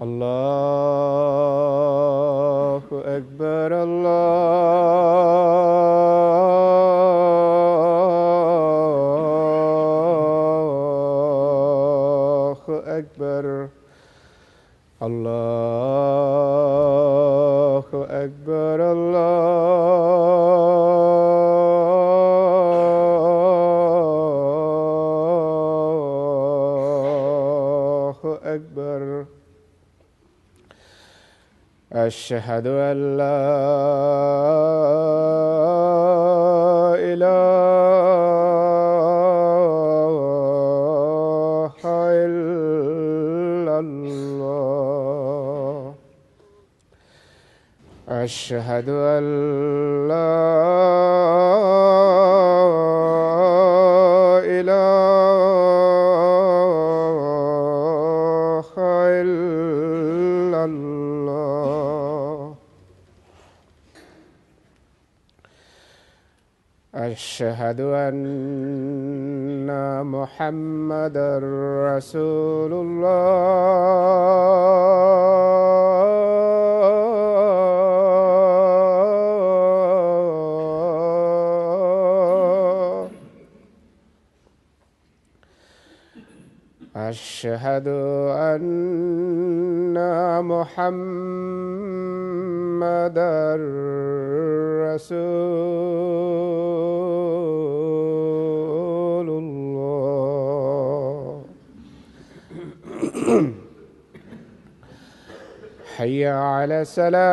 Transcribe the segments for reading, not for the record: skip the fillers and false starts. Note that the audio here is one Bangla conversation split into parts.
الله أكبر الله أكبر الله أكبر الله أكبر. أشهد أن لا إله إلا الله. أشهد أن لا إله إلا الله. أشهد أن محمدًا رسول الله. أشهد أن محمدًا رسول الله. حي على الصلاة.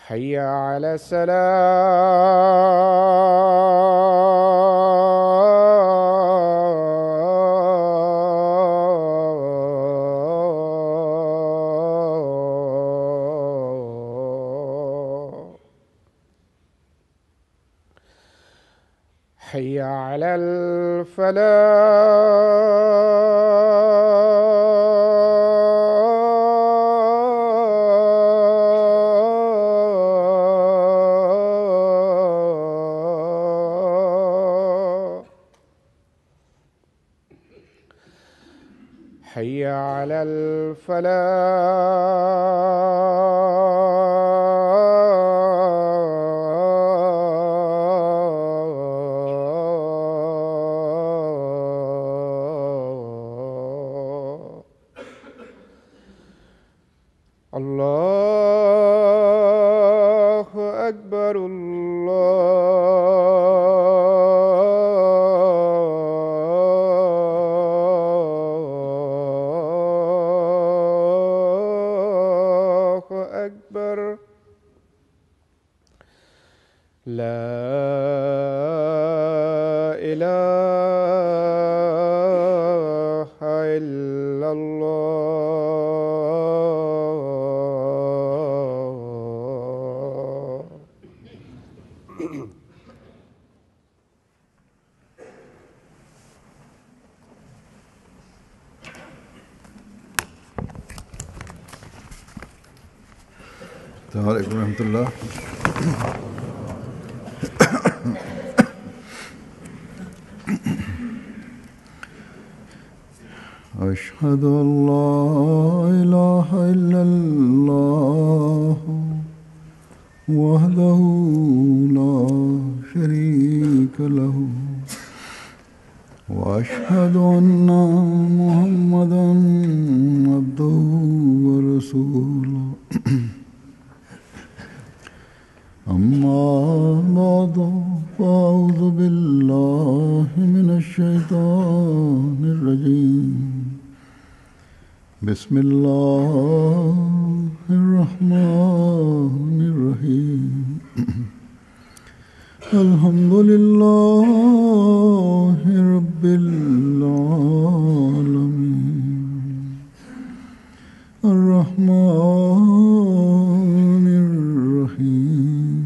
حي على السلام. حي على الفلاح. حي على الفلاح. الله أكبر الله أكبر. لا إله إلا الله. السلام عليكم ورحمة الله. أشهد أن لا إله إلا الله وحده لا شريك له وأشهد أن محمدًا عبده ورسوله. أما بعد فأعوذ بالله من الشيطان الرجيم. بسم الله الرحمن الرحيم. الحمد لله رب العالمين الرحمن الرحيم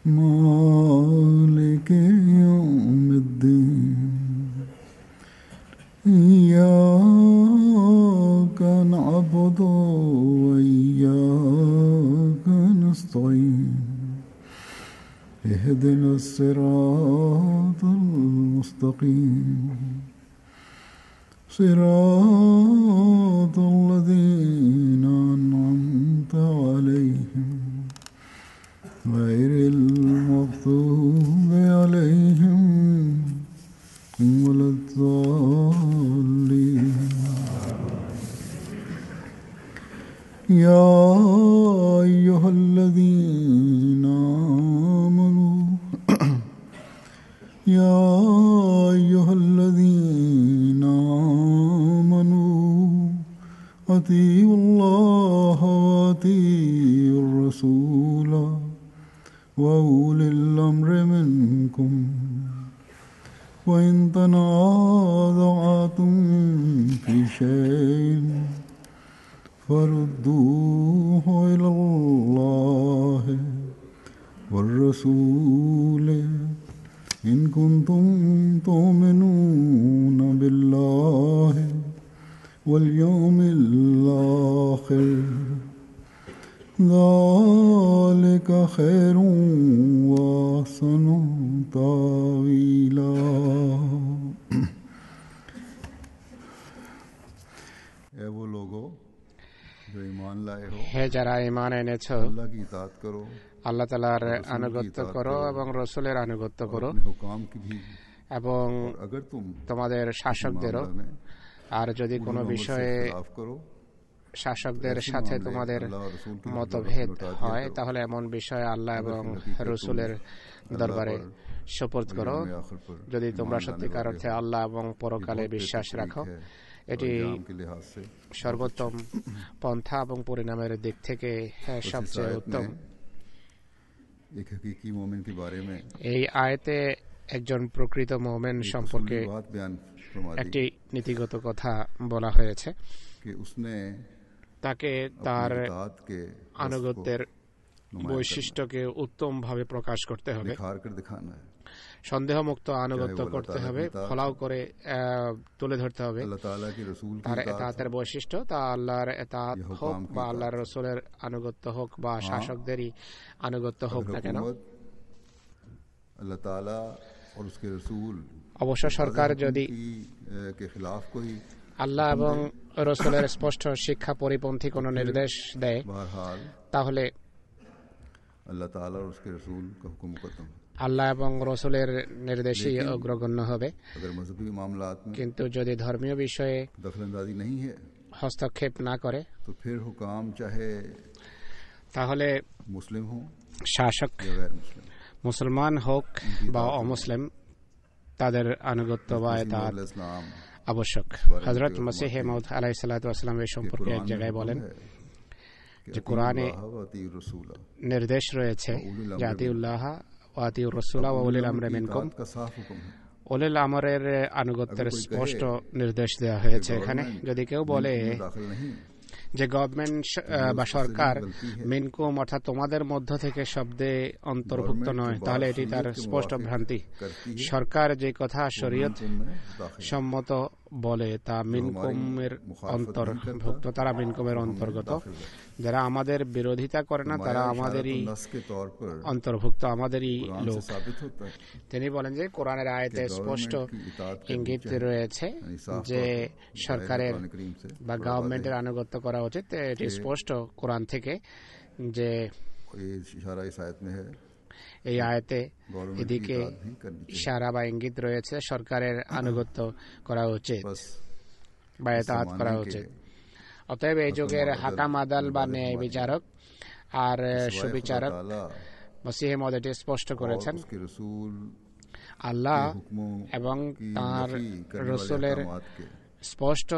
مالك يوم الدين إياك نعبد وإياك نستعين اهدنا الصراط المستقيم صراط الذين أنعمت عليهم غير المغضوب عليهم ولا الضالين يا أيها الذين آمنوا يا أيها الذين آمنوا أطيعوا الله وأطيعوا الرسول وأولي الأمر منكم وإن تنازعتم في شيء فردوه إلى الله والرسول إن كنتم تؤمنون بالله واليوم الآخر ذلك خير وأحسن تأويلا اے وہ لوگو جو ایمان لائے ہو হে যারা ঈমান এনেছ, اللہ کی اطاعت کرو আল্লাহ তাআলার আনুগত্য করো এবং রাসূলের আনুগত্য করো اپنے حکام کی بھی এবং اور اگر تم তোমাদের শাসকদেরও। معاملہ میں আর যদি কোনো عمر سے বিষয়ে اختلاف کرو শাসকদের ایسے সাথে معاملے তোমাদের اللہ اور رسول کی মতভেদ لوٹا دیا হয়, کرو। তাহলে এমন বিষয়ে আল্লাহ এবং হাকিকতে রসুলের তুমি দরবারে আল্লাহ সুপর্দ করো। یوم آخر پر যদি তোমরা ایمان সত্যিকার لانے অর্থে والے ہو۔ আল্লাহ এবং یہ পরকালে بہت বিশ্বাস بہتر রাখো। طریق ہے এটি اور انجام کے لحاظ سے সর্বোত্তম পন্থা এবং পরিণামের দিক থেকে اس সবচেয়ে آیت উত্তম। میں ایک حقیقی مومن کے بارے میں এই আয়াতে একজন প্রকৃত মুমিন ایک সম্পর্কে اصولی بات بیان فرما একটি دی নীতিগত কথা বলা হয়েছে। کہ اس نے তাকে তার اپنی اطاعت کے وصف کو আনুগত্যের نمایاں বৈশিষ্ট্যকে উত্তমভাবে প্রকাশ করতে کرنا ہے، হবে, نکھار کر دکھانا ہے۔ সন্দেহমুক্ত আনুগত্য চাহে ও করতে আল্লাহ হবে, তাআলার ইতাআত ফলাও করে তুলে ধরতে হবে। اللہ تعالیٰ کے رسول کی তার اطاعت এতাতের বৈশিষ্ট্য তা আল্লাহর এতাত یہ হোক حکام کی বা اطاعت আল্লাহর রসুলের আনুগত্য হোক বা শাসকদেরই আনুগত্য হোক اگر না কেন। حکومت اللہ تعالیٰ اور اس کے رسول অবশ্য সরকার যদি کے خلاف کوئی আল্লাহ এবং রসুলের স্পষ্ট শিক্ষা পরিপন্থী কোনো নির্দেশ দেয়, بہرحال তাহলে اللہ تعالیٰ اور اس کے رسول کا حکم مقدم ہے۔ আল্লাহ এবং রসুলের নির্দেশই অগ্রগণ্য হবে। اگر مذہبی معاملات میں কিন্তু যদি ধর্মীয় বিষয়ে دخل اندازی نہیں ہے হস্তক্ষেপ না করে, تو پھر حکام چاہے তাহলে مسلم ہوں শাসক یا غیر مسلم، মুসলমান হোক বা অমুসলিম, তাদের আনুগত্য বা مسیح এতাত علیہ السلام আবশ্যক। বারে হযরত কেউ মসিহে তোমাকে মাউদ আলাইহিস সালাতু ওয়াস সালাম এই کہ সম্পর্কে এক قرآن জায়গায় میں বলেন حکم ہے کہ যে اطیعوا কোরআনে اللہ واطیعوا الرسول، নির্দেশ রয়েছে যে আতিউল্লাহ ওয়া আতিউর রাসূলা ওয়া উলিল আমরি মিনকুম। اطاعت کا صاف حکم ہے۔ উলিল আমরের আনুগত্যের আগে কই স্পষ্ট কহে নির্দেশ দেওয়া হয়েছে کہ এখানে। গভর্নমেন্ট যদি কেউ বলে মিনকুম দাখিল नहीं, যে গভর্নমেন্ট বা সরকার গলতি হ্যায়। মিনকুম অর্থাৎ তোমাদের মধ্য থেকে শব্দে অন্তর্ভুক্ত নয়, তাহলে এটি তার স্পষ্ট ভ্রান্তি। সরকার যে কথা শরীয়ত मिनकुम में दाखिल है। সম্মত বলে তা মিনকুমের অন্তর্ভুক্ত, তারা মিনকুমের অন্তর্গত। যারা আমাদের বিরোধিতা করে না তারা আমাদেরই नस के तौर पर অন্তর্ভুক্ত, আমাদেরই कुरान লোক। से साबित होता है তিনি বলেন যে কোরআনের আয়াতে कि স্পষ্ট गवर्नमेंट की इताअत करनी ইঙ্গিত चाहिए। রয়েছে यानी साफ যে तौर पर সরকারের कुरान करीम से বা बड़ा গভর্নমেন্টের वाज़ेह আনুগত্য করা উচিত। এটি স্পষ্ট কোরআন থেকে যে है। ये इशारा इस आयत में है, এই আয়াতে गवर्नमेंट की এদিকে इताअत भी करनी चाहिए। ইশারা বা ইঙ্গিত রয়েছে সরকারের আনুগত্য করা উচিত बस বা এতাআত করা উচিত। অতএব এই যুগের হাকাম আদাল বা ন্যায় বিচারক আর সুবিচারক মসিহে মওউদ এটি স্পষ্ট করেছেন। उसके रसूल আল্লাহ हुक्मों এবং की তার नफी करने वाले রসুলের अहकामात के স্পষ্ট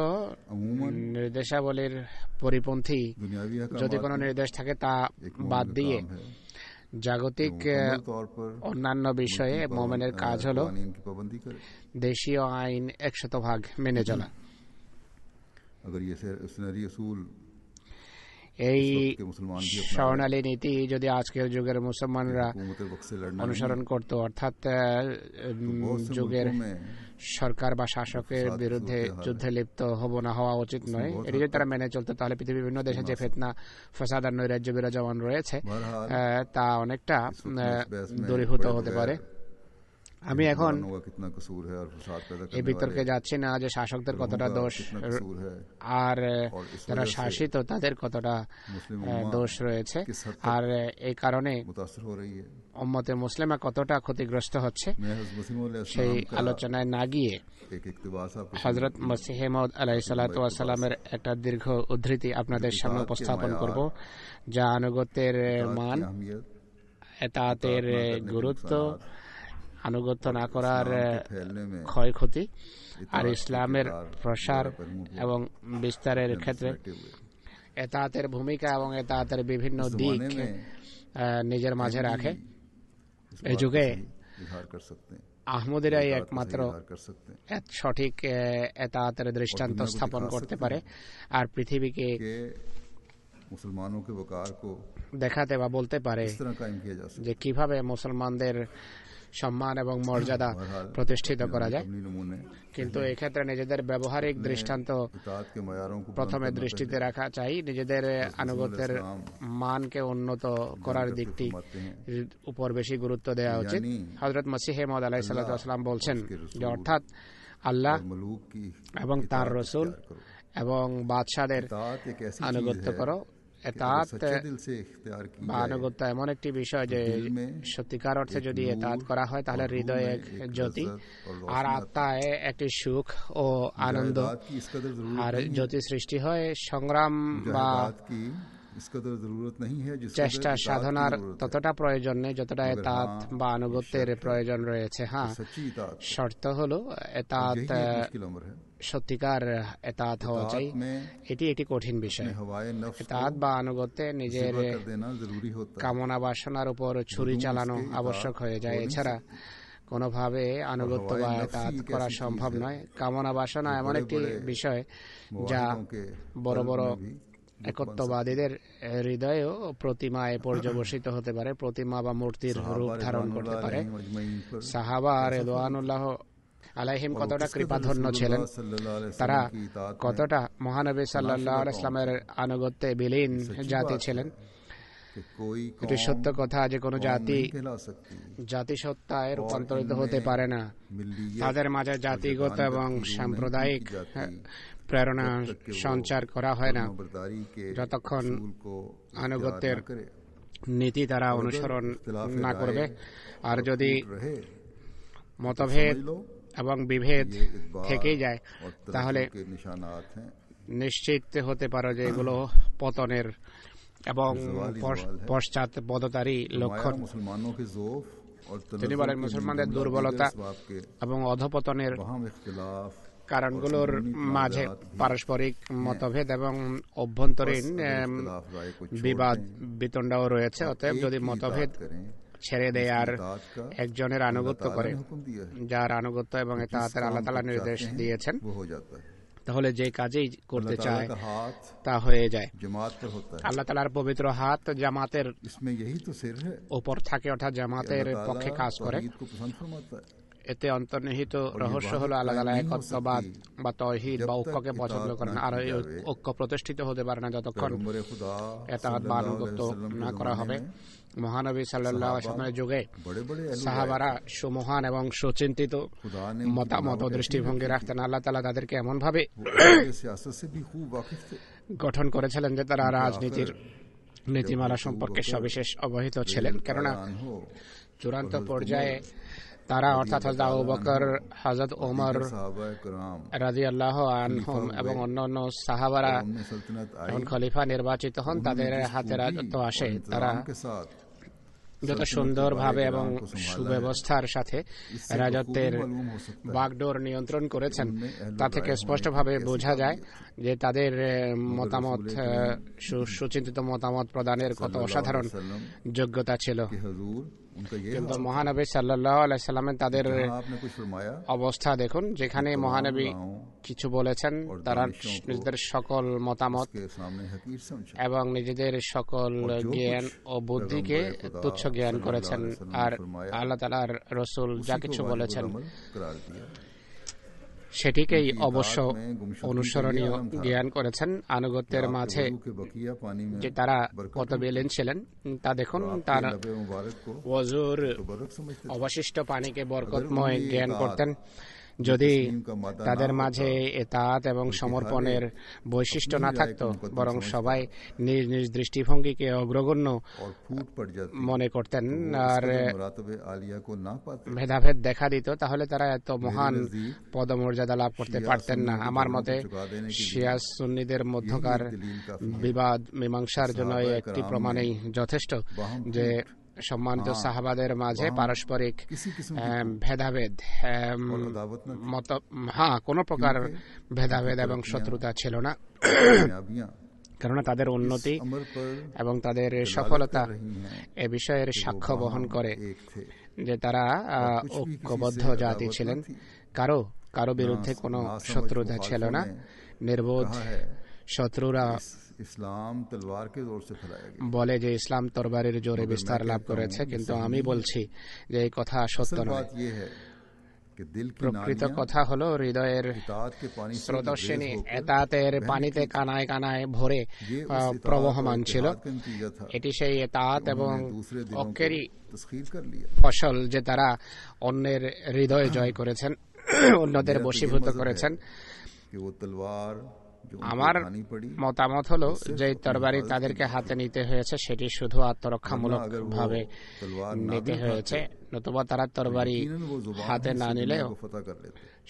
अमूमन নির্দেশাবলীর পরিপন্থী दुनियावी যদি কোনো अहकामात में নির্দেশ থাকে তা एक मोमिन বাদ का দিয়ে काम है জাগতিক मुकम्मल तौर पर অন্যান্য বিষয়ে মোমেনের কাজ হলো कानून की पाबंदी करे। দেশীয় আইন 100% মেনে চলা। अगर ये सुनहरी असूल এই इस वक्त के मुसलमान भी अपना স্বর্ণালী নীতি যদি আজকের যুগের মুসলমানরা हुकूमत वक्त से लड़ना অনুসরণ नहीं, করত, অর্থাৎ बहुत से যুগের मुल्कों में সরকার বা শাসকের বিরুদ্ধে যুদ্ধে লিপ্ত হওয়া উচিত নয়। এটি যদি তারা মেনে চলতো তাহলে পৃথিবীর বিভিন্ন দেশে যে ফিতনা, ফাসাদ আর নৈরাজ্য বিরাজমান রয়েছে बहरहाल তা অনেকটা इस बहस में দূরীভূত बड़े হতে बगैर পারে। আমি এখন मुसलमानों का कितना कसूर है और फसाद पैदा এই करने বিতর্কে वाले যাচ্ছি না যে শাসকদের लोगों কতটা का দোষ कितना कसूर है আর और इस যারা वजह से শাসিত তাদের কতটা मुस्लिम उम्मा দোষ রয়েছে, किस हद আর এই কারণে तक मुतासर हो रही है। উম্মতে মুসলিমা কতটা ক্ষতিগ্রস্ত হচ্ছে मैं हज़रत मसीह मौद সেই अलैहिस्सलाम का আলোচনায় না গিয়ে एक इक्तिबास आपको হযরত মসিহ মাউদ আলাইহিসসালাতু ওয়াসসালামের একটা দীর্ঘ উদ্ধৃতি আপনাদের সামনে উপস্থাপন করব, যা আনুগত্যের মান, की अहमियत, এতাতের গুরুত্ব, আনুগত্য না করার फैलने में ক্ষয়ক্ষতি আর ইসলামের প্রসার এবং বিস্তারের ক্ষেত্রে এতাতের ভূমিকা এবং এতাতের বিভিন্ন দিক নিজের মাঝে রাখে। এই যুগে इजहार कर सकते हैं, আহমদীরাই একমাত্র इजहार कर सकते हैं সঠিক এতাতের দৃষ্টান্ত স্থাপন করতে পারে আর পৃথিবীকে कि मुसलमानों के वकार को দেখাতে বা বলতে পারে किस तरह कायम किया जा सकता যে কিভাবে মুসলমানদের সম্মান এবং মর্যাদা है। बहरहाल প্রতিষ্ঠিত করা যায়। अपनी नमूने কিন্তু এক্ষেত্রে নিজেদের ব্যবহারিক দৃষ্টান্ত इताअत के मयारों को প্রথমে দৃষ্টিতে রাখা চাই, নিজেদের আনুগত্যের মানকে উন্নত করার দিকটি উপর বেশি গুরুত্ব দেওয়া উচিত। হযরত মসিহ মাউদ আলাইহিস সালাতু ওয়াস সালাম বলছেন যে অর্থাৎ আল্লাহ मलूक की এবং তার রসূল এবং বাদশাদের इताअत एक ऐसी আনুগত্য चीज है করো। कि এতাত अगर सच्चे दिल से इख्तियार की বা जाए আনুগত্য এমন একটি বিষয় যে সত্যিকার অর্থে যদি এতাত করা হয় তাহলে হৃদয়ে এক জ্যোতি আর আত্মায় একটি সুখ ও আনন্দ मुजाहिदात की इस कदर जरूरत আর नहीं है, জ্যোতি সৃষ্টি হয়। সংগ্রাম বা मुजाहिदात की इस कदर जरूरत नहीं है जिस চেষ্টা कदर इताअत की সাধনার जरूरत है। ততটা প্রয়োজন নেই যতটা এতাত বা আনুগত্যের প্রয়োজন রয়েছে। হ্যাঁ, सच्ची इताअत, শর্ত হলো এতাত यही एक मुश्किल अमर है। সত্যিকার এতাত হওয়া চাই। इताअत में এটি একটি কঠিন বিষয়। हवाए नफ्स এতাত বা আনুগত্যে নিজের को कर देना जरूरी होता है। কামনা বাসনার উপর ছুরি চালানো আবশ্যক হয়ে যায়। এছাড়া কোনোভাবে আনুগত্য বা এতাত করা সম্ভব নয়। কামনা বাসনা এমন একটি বিষয় যা বড় বড় একত্ববাদীদের হৃদয়েও প্রতিমায় পর্যবসিত হতে পারে, প্রতিমা বা মূর্তির রূপ ধারণ করতে পারে। সাহাবা রিদওয়ানুল্লাহ আলাইহিম কতটা কৃপাধন্য ছিলেন, তারা কতটা মহানবী সাল্লাল্লাহু আলাইহি ওয়াসাল্লামের আনুগত্যে বিলীন জাতি ছিলেন। এটি সত্য কথা যে কোনো জাতি জাতিসত্তায় রূপান্তরিত হতে পারে না। তাদের মাঝে জাতিগত এবং সাম্প্রদায়িক প্রেরণা সঞ্চার করা হয় না যতক্ষণ আনুগত্যের নীতি তারা অনুসরণ না করবে। আর যদি মতভেদ এবং বিভেদ থেকেই যায় তাহলে নিশ্চিত হতে পারো যে এগুলো পতনের এবং পশ্চাৎপদতারই লক্ষণ। তিনি বলেন মুসলমানদের দুর্বলতা এবং অধপতনের কারণগুলোর মাঝে পারস্পরিক মতভেদ এবং অভ্যন্তরীণ বিবাদ বিতণ্ডাও রয়েছে। অতএব যদি মতভেদ ছেড়ে দেয় আর একজনের আনুগত্য করে, যার আনুগত্য এবং এতাআতের আল্লাহ তাআলা নির্দেশ দিয়েছেন, তাহলে যে কাজেই করতে চায় তা হয়ে যায়। আল্লাহ তাআলার পবিত্র হাত জামাতের উপর থাকে, অর্থাৎ জামাতের পক্ষে কাজ করে। এতে অন্তর্নিহিত রহস্য হলো আল্লাহ তাআলা একত্ববাদ বা তাওহীদ বা ঐক্যকে পছন্দ করেন। আর এই ঐক্য প্রতিষ্ঠিত হতে পারে না যতক্ষণ এতাআত বা আনুগত্য না করা হবে। মহানবী সাল্লাল্লাহু আলাইহি ওয়াসাল্লামের যুগে সাহাবারা সুমহান এবং সুচিন্তিত মতামত ও দৃষ্টিভঙ্গি রাখতেন। আল্লাহ তাআলা তাদেরকে এমন ভাবে গঠন করেছিলেন যে তারা রাজনীতির নীতিমালা সম্পর্কে সবিশেষ অবহিত ছিলেন। কেননা চূড়ান্ত পর্যায়ে তারা অর্থাৎ হযরত আবু বকর, হযরত ওমর রাদিয়াল্লাহু আনহুম এবং অন্যান্য সাহাবারা যখন খলিফা নির্বাচিত হন, তাদের হাতে রাজত্ব আসে। তারা যত সুন্দরভাবে এবং সুব্যবস্থার সাথে রাজত্বের বাগডোর নিয়ন্ত্রণ করেছেন, তা থেকে স্পষ্টভাবে বোঝা যায় যে তাদের মতামত, সুচিন্তিত মতামত প্রদানের কত অসাধারণ যোগ্যতা ছিল। কিন্তু মহানবী সাল্লাল্লাহু আলাইহি সাল্লামের তাদের অবস্থা দেখুন, যেখানে মহানবী কিছু বলেছেন তারা নিজেদের সকল মতামত এবং নিজেদের সকল জ্ঞান ও বুদ্ধিকে তুচ্ছ জ্ঞান করেছেন, আর আল্লাহ তাআলার রাসূল যা কিছু বলেছেন সেটিকেই অবশ্য অনুসরণীয় জ্ঞান করেছেন। আনুগত্যের মাঝে যে তারা কত বিলীন ছিলেন তা দেখুন। তার ওযুর অবশিষ্ট পানিকে বরকতময় জ্ঞান করতেন। যদি তাদের মাঝে ইতাআত এবং সমর্পণের বৈশিষ্ট্য না থাকতো, বরং সবাই নিজ নিজ দৃষ্টিভঙ্গিকে অগ্রগণ্য মনে করতেন আর ভেদাভেদ দেখা দিত, তাহলে তারা এত মহান পদমর্যাদা লাভ করতে পারতেন না। আমার মতে শিয়া সুন্নিদের মধ্যকার বিবাদ মীমাংসার জন্য একটি প্রমাণই যথেষ্ট যে সম্মানিত সাহাবাদের মাঝে পারস্পরিক ভেদাভেদ কোনো প্রকার ভেদাভেদ এবং শত্রুতা ছিল না, কেননা তাদের উন্নতি এবং তাদের সফলতা এ বিষয়ের সাক্ষ্য বহন করে যে তারা ঐক্যবদ্ধ জাতি ছিলেন। কারো বিরুদ্ধে কোনো শত্রুতা ছিল না। নির্বোধ শত্রুরা বলে যে ইসলাম তরবারির জোরে বিস্তার লাভ করেছে, কিন্তু আমি বলছি যে এই কথা সত্য নয়। প্রকৃত কথা হলো হৃদয়ের স্রোতস্বিনী ইতাআতের পানিতে কানায় কানায় ভরে প্রবহমান ছিল। এটি সেই ইতাআত এবং ঐক্যেরই ফসল যে তারা অন্যের হৃদয় জয় করেছেন, অন্যদের বশীভূত করেছেন। আমার মতামত হলো যে তরবারি তাদেরকে হাতে নিতে হয়েছে সেটি শুধু আত্মরক্ষামূলক ভাবে নিতে হয়েছে, নতুবা তারা তরবারি হাতে না নিলেও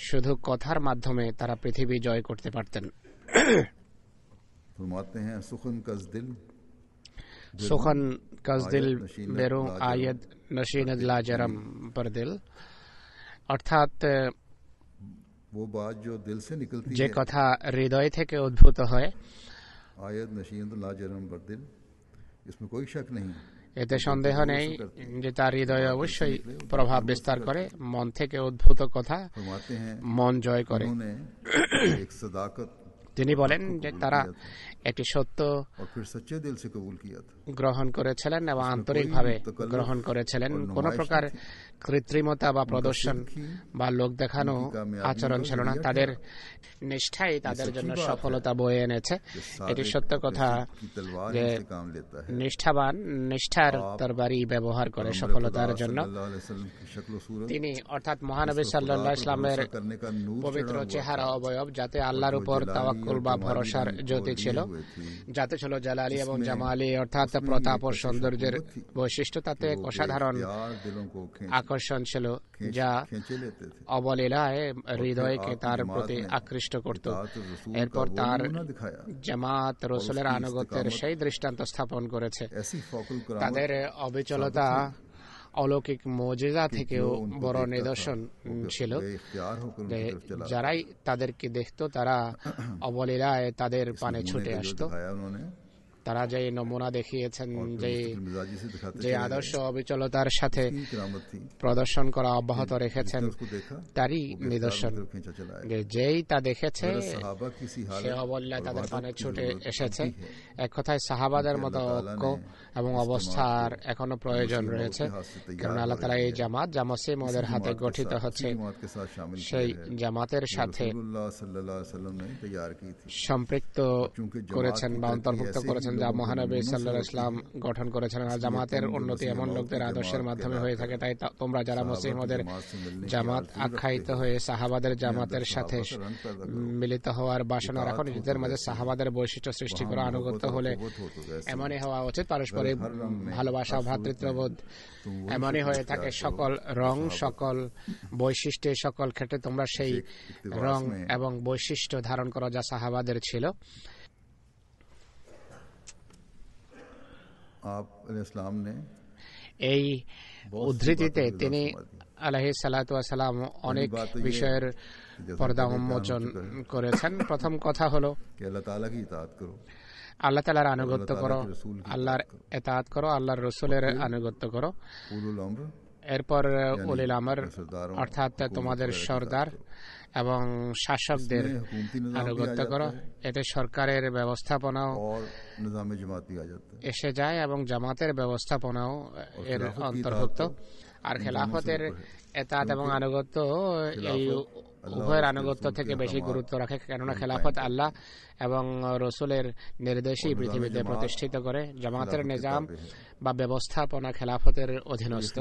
শুধু কথার মাধ্যমে তারা পৃথিবী জয় করতে পারতেন। সুখন কাজদিল বেরু আয়াত নশীনদ লাজরম পর দিল, অর্থাৎ যে কথা হৃদয় থেকে উদ্ভূত হয় এতে সন্দেহ নেই যে তার হৃদয়ে অবশ্যই প্রভাব বিস্তার করে। মন থেকে উদ্ভূত কথা মন জয় করে। তিনি বলেন যে তারা একটি সত্য গ্রহণ করেছিলেন এবং আন্তরিকভাবে গ্রহণ করেছিলেন। কোন প্রকার কৃত্রিমতা বা প্রদর্শন বা লোক দেখানো আচরণ ছিল না। তাদের নিষ্ঠাই তাদের জন্য সফলতা বয়ে এনেছে। এটি সত্য কথা যে নিষ্ঠাবান নিষ্ঠার তরবারি ব্যবহার করে সফলতার জন্য। তিনি অর্থাৎ মহানবী সাল্লাল্লাহু আলাইহি ওয়াসাল্লামের পবিত্র চেহারা অবয়ব, যাতে আল্লাহর উপর তাওয়াক্কুল বা ভরসার জ্যোতি ছিল, যাতে ছিল জালালি এবং জামালি অর্থাৎ প্রতাপ ও সৌন্দর্যের বৈশিষ্ট্য, তাতে এক অসাধারণ আকর্ষণ ছিল যা অবলীলায় হৃদয়কে তার প্রতি আকৃষ্ট করত। এরপর তার জামাত রাসূলের আনুগত্যের সেই দৃষ্টান্ত স্থাপন করেছে। তাদের অবিচলতা অলৌকিক মুজিজা থেকেও বড় নিদর্শন ছিল। যারাই তাদেরকে দেখত তারা অবলীলায় তাদের পানে ছুটে আসত। তারা যে নমুনা দেখিয়েছেন, যে আদর্শ অবিচলতার সাথে প্রদর্শন করা অব্যাহত রেখেছেন, তারই নিদর্শন। যেই তা দেখেছে সে অবলীলায় তাদের পানে ছুটে এসেছে। এক কথায় সাহাবাদের মতো ঐক্য এবং অবস্থার এখনো প্রয়োজন রয়েছে, কারণ আল্লাহ তাআলা এই জামাত জামাসিম ওদের হাতে গঠিত হচ্ছে, সেই জামাতের সাথে সম্পৃক্ত করেছেন বা অন্তর্ভুক্ত করেছেন যা মহানবী সাল্লাল্লাহু আলাইহি ওয়াসাল্লাম গঠন করেছেন। আর জামাতের উন্নতি এমন লোকদের আদর্শের মাধ্যমে হয়ে থাকে। তাই তোমরা যারা মুসলিমদের জামাত আখ্যায়িত হয়ে সাহাবাদের জামাতের সাথে মিলিত হওয়ার বাসনা রাখো, নিজেদের মাঝে সাহাবাদের বৈশিষ্ট্য সৃষ্টি করা আনুগত্য হলে এমনই হওয়া উচিত। পারস্পরিক ভালোবাসা, ভ্রাতৃত্ববোধ এমনই হয়ে থাকে। সকল রং, সকল বৈশিষ্ট্যে, সকল ক্ষেত্রে তোমরা সেই রং এবং বৈশিষ্ট্য ধারণ করো যা সাহাবাদের ছিল। এই উদ্ধৃতিতে তিনি আলাইহিস সালাতু ওয়াস সালাম অনেক বিষয়ের পর্দা উন্মোচন করেছেন। প্রথম কথা হলো আল্লাহ তাআলার আনুগত্য করো, আল্লাহর ইতাআত করো, আল্লাহর রাসূলের আনুগত্য করো। এরপর উলিল আমর অর্থাৎ তোমাদের সরদার এবং শাসকদের আনুগত্য করো। এতে সরকারের ব্যবস্থাপনাও এসে যায় এবং জামাতের ব্যবস্থাপনাও এর অন্তর্ভুক্ত। আর খেলাফতের ইতাআত এবং আনুগত্য এই উভয়ের আনুগত্য থেকে বেশি গুরুত্ব রাখে, কেননা খেলাফত আল্লাহ এবং রসুলের নির্দেশই পৃথিবীতে প্রতিষ্ঠিত করে। জামাতের নিজাম বা ব্যবস্থাপনা খেলাফতের অধীনস্থ,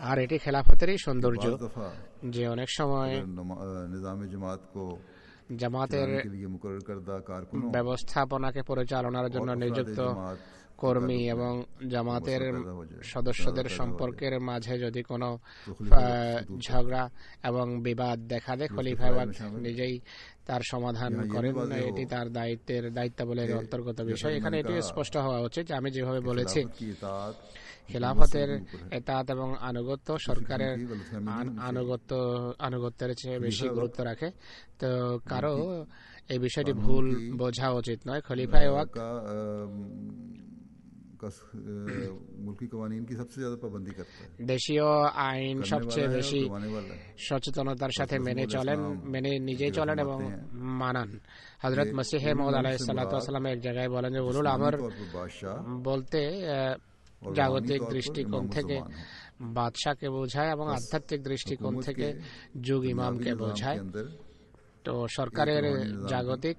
আর এটি খেলাফতেরই সৌন্দর্য যে অনেক সময় জামাতের ব্যবস্থাপনাকে পরিচালনার জন্য নিযুক্ত কর্মী এবং জামাতের সদস্যদের সম্পর্কের মাঝে যদি কোনো ঝগড়া এবং বিবাদ দেখা দেয়, খলিফা নিজেই তার সমাধান করেন। এটি তার দায়িত্বাবলীর অন্তর্গত বিষয়। এখানে এটি স্পষ্ট হওয়া উচিত যে আমি যেভাবে বলেছি, খেলাফতের ইতাআত এবং আনুগত্য সরকারের আনুগত্যের চেয়ে বেশি গুরুত্ব রাখে। তো কারো এই বিষয়টি ভুল বোঝা উচিত নয়। খলিফা ওয়াক দেশীয় আইন সবচেয়ে বেশি সচেতনতার সাথে মেনে নিজেই চলেন এবং মানান। হযরত মসিহ মাউদ আলাইহিস সালাতু ওয়াস সালাম এক জায়গায় বলেন যে উলুল আমর বলতে জাগতিক দৃষ্টিকোণ থেকে বাদশাকে বোঝায় এবং আধ্যাত্মিক দৃষ্টিকোণ থেকে যুগ ইমামকে বোঝায়। তো সরকারের জাগতিক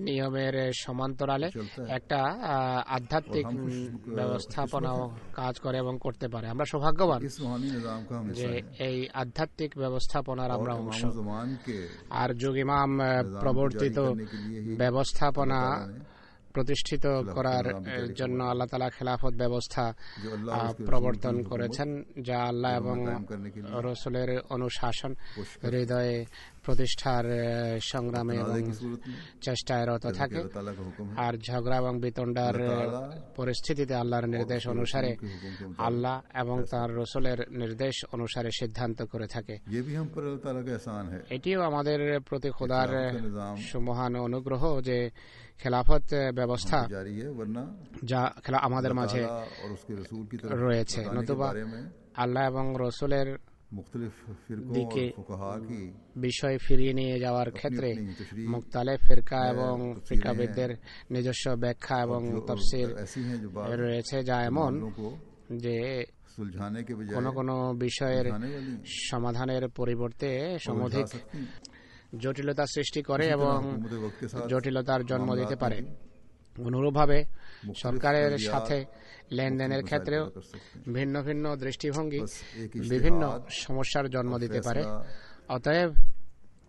নিয়মের সমান্তরালে একটা আধ্যাত্মিক ব্যবস্থাপনাও কাজ করে এবং করতে পারে। আমরা সৌভাগ্যবান যে এই আধ্যাত্মিক ব্যবস্থাপনার আমরা অংশ। আর যুগ ইমাম প্রবর্তিত ব্যবস্থাপনা প্রতিষ্ঠিত করার জন্য আল্লাহ তাআলা খেলাফত ব্যবস্থা প্রবর্তন করেছেন, যা আল্লাহ এবং রাসূলের অনুশাসন হৃদয়ে প্রতিষ্ঠার সংগ্রামে এবং চেষ্টায় রত থাকে। আর ঝগড়া এবং বিতণ্ডার পরিস্থিতিতে আল্লাহর নির্দেশ অনুসারে আল্লাহ এবং তার রাসূলের নির্দেশ অনুসারে সিদ্ধান্ত করে থাকে। এটিও আমাদের প্রতি খোদার সুমহান অনুগ্রহ যে খেলাফত ব্যবস্থা যা আমাদের মাঝে রয়েছে, নতুবা আল্লাহ এবং রাসূলের দিকে বিষয় ফিরিয়ে নিয়ে যাওয়ার ক্ষেত্রে মুখতালিফ ফিরকা এবং ফিকাবিদদের নিজস্ব ব্যাখ্যা এবং তাফসীর রয়েছে, যা এমন যে কোনো কোনো বিষয়ের সমাধানের পরিবর্তে সমধিক জটিলতা সৃষ্টি করে এবং জটিলতার জন্ম দিতে পারে। অনুরূপভাবে সরকারের সাথে লেনদেনের ক্ষেত্রেও ভিন্ন ভিন্ন দৃষ্টিভঙ্গি বিভিন্ন সমস্যার জন্ম দিতে পারে। অতএব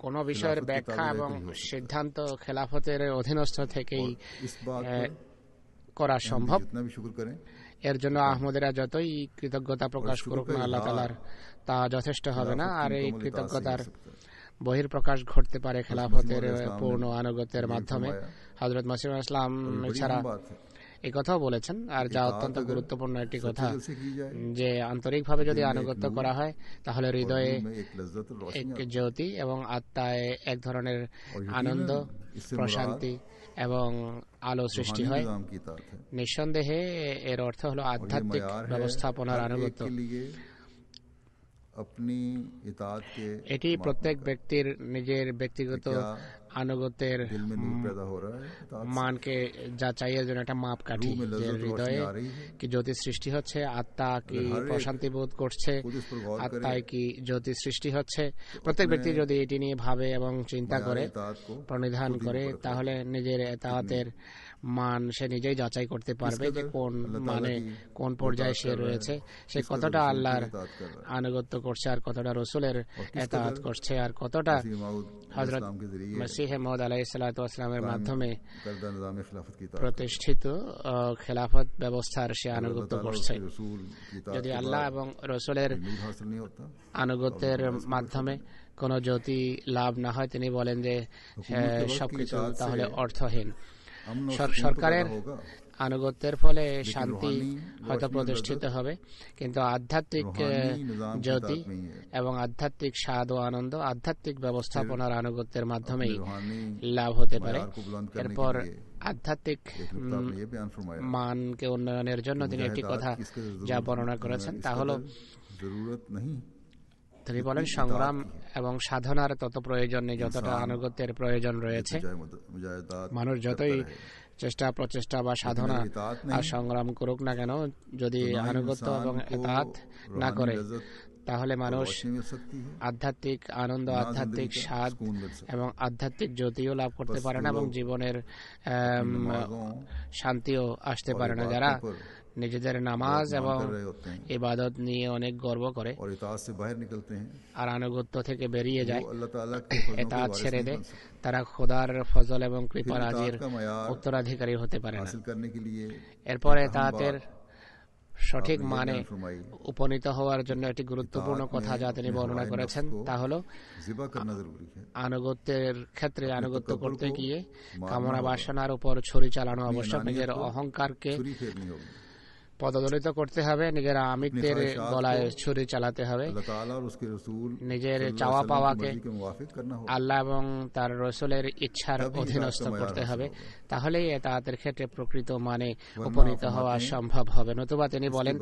কোন বিষয়ের ব্যাখ্যা এবং সিদ্ধান্ত খেলাফতের অধীনস্থ থেকেই করা সম্ভব। এর জন্য আহমদীরা যতই কৃতজ্ঞতা প্রকাশ করুক না আল্লাহ তাআলার, তা যথেষ্ট হবে না। আর এই কৃতজ্ঞতার বহির্প্রকাশ ঘটতে পারে খেলাফতের পূর্ণ আনুগত্যের মাধ্যমে। হযরত মসিহ ইসলাম এছাড়া এই কথাও বলেছেন, আর যা অত্যন্ত গুরুত্বপূর্ণ একটি কথা, যে আন্তরিকভাবে যদি আনুগত্য করা হয় তাহলে হৃদয়ে এক জ্যোতি এবং আত্মায় এক ধরনের আনন্দ, প্রশান্তি এবং আলো সৃষ্টি হয়। নিঃসন্দেহে এর অর্থ হলো আধ্যাত্মিক ব্যবস্থাপনার আনুগত্য। এটি প্রত্যেক ব্যক্তির নিজের ব্যক্তিগত আনুগত্যের মানকে যাচাইয়ের জন্য একটা মাপকাঠি, যে হৃদয়ে কি জ্যোতি সৃষ্টি হচ্ছে, আত্মা কি প্রশান্তি বোধ করছে, আত্মায় কি জ্যোতি সৃষ্টি হচ্ছে। প্রত্যেক ব্যক্তি যদি এটি নিয়ে ভাবে এবং চিন্তা করে, প্রণিধান করে, তাহলে নিজের ইতাআতের মান সে নিজেই যাচাই করতে পারবে যে কোন মানে কোন পর্যায়ে সে রয়েছে, সে কতটা আল্লাহর আনুগত্য করছে আর কতটা রাসূলের ইতাআত করছে আর কতটা হযরত মসিহ মাউদ আলাইহিস সালাতু ওয়াস সালামের মাধ্যমে প্রতিষ্ঠিত খেলাফত ব্যবস্থার সে আনুগত্য করছে। যদি আল্লাহ এবং রাসূলের আনুগত্যের মাধ্যমে কোনো জ্যোতি লাভ না হয়, তিনি বলেন যে সবকিছু তাহলে অর্থহীন। সরকারের আনুগত্যের ফলে শান্তি হয়তো প্রতিষ্ঠিত হবে, কিন্তু আধ্যাত্মিক জ্যোতি এবং আধ্যাত্মিক স্বাদ ও আনন্দ আধ্যাত্মিক ব্যবস্থাপনার আনুগত্যের মাধ্যমেই লাভ হতে পারে। এরপর আধ্যাত্মিক মানকে উন্নয়নের জন্য তিনি একটি কথা যা বর্ণনা করেছেন তা হল, তিনি বলেন সংগ্রাম এবং সাধনার তত প্রয়োজন নেই যতটা আনুগত্যের প্রয়োজন রয়েছে। মানুষ যতই চেষ্টা প্রচেষ্টা বা সাধনা আর সংগ্রাম করুক না কেন, যদি আনুগত্য এবং ইতাআত না করে তাহলে মানুষ আধ্যাত্মিক আনন্দ, আধ্যাত্মিক স্বাদ এবং আধ্যাত্মিক জ্যোতিও লাভ করতে পারে না এবং জীবনের শান্তিও আসতে পারে না। যারা নিজেদের নামাজ এবং ইবাদত নিয়ে অনেক গর্ব করে আর আনুগত্য থেকে বেরিয়ে যায়, ইতাআত ছেড়ে দেয়, তারা খোদার ফজল এবং কৃপা রাজির উত্তরাধিকারী হতে পারে না। এরপরে ইতাআতের সঠিক মানে উপনীত হওয়ার জন্য একটি গুরুত্বপূর্ণ কথা যা তিনি বর্ণনা করেছেন তা হল, আনুগত্যের ক্ষেত্রে আনুগত্য করতে গিয়ে কামনা বাসনার উপর ছুরি চালানো আবশ্যক। নিজের অহংকারকে পদদলিত করতে হবে, নিজের আমিত্বের গলায় ছুরি চালাতে হবে, নিজের চাওয়া পাওয়াকে আল্লাহ এবং তার রসুলের ইচ্ছার অধীনস্থ করতে হবে, তাহলেই ইতাআতের ক্ষেত্রে প্রকৃত মানে উপনীত হওয়া সম্ভব হবে। নতুবা তিনি বলেন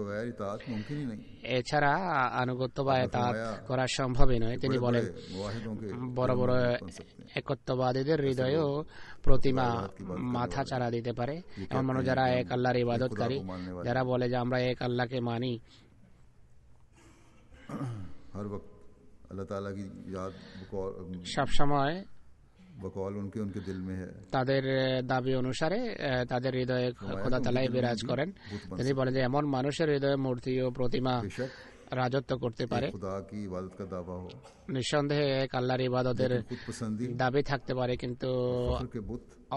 এছাড়া আনুগত্য বা ইতাআত করা সম্ভবই নয়। তিনি বলেন বড় বড় একত্ববাদীদের হৃদয়েও প্রতিমা মাথা চারা দিতে পারে। এমন মানুষ যারা এক আল্লাহর ইবাদতকারী, যারা বলে যে আমরা এক আল্লাহকে মানি, সবসময় তাদের দাবি অনুসারে তাদের হৃদয়ে খোদা তাআলাই বিরাজ করেন। তিনি বলেন যে এমন মানুষের হৃদয়ে মূর্তি ও প্রতিমা রাজত্ব করতে পারে। নিঃসন্দেহে এক আল্লাহর ইবাদতের দাবি থাকতে পারে, কিন্তু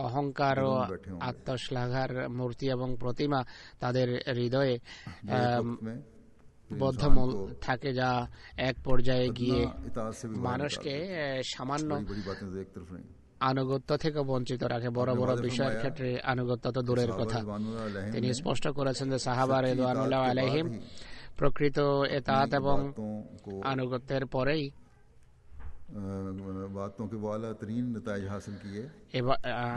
অহংকার ও আত্মশ্লাঘার মূর্তি এবং প্রতিমা তাদের হৃদয়ে বদ্ধমূল থাকে, যা এক পর্যায়ে গিয়ে মানুষকে সামান্য আনুগত্য থেকে বঞ্চিত রাখে। বড় বড় বিষয়ের ক্ষেত্রে আনুগত্য তো দূরের কথা। তিনি স্পষ্ট করেছেন যে সাহাবা রিদওয়ানুল্লাহ আলাইহিম প্রকৃত ইতাআত এবং আনুগত্যের পরেই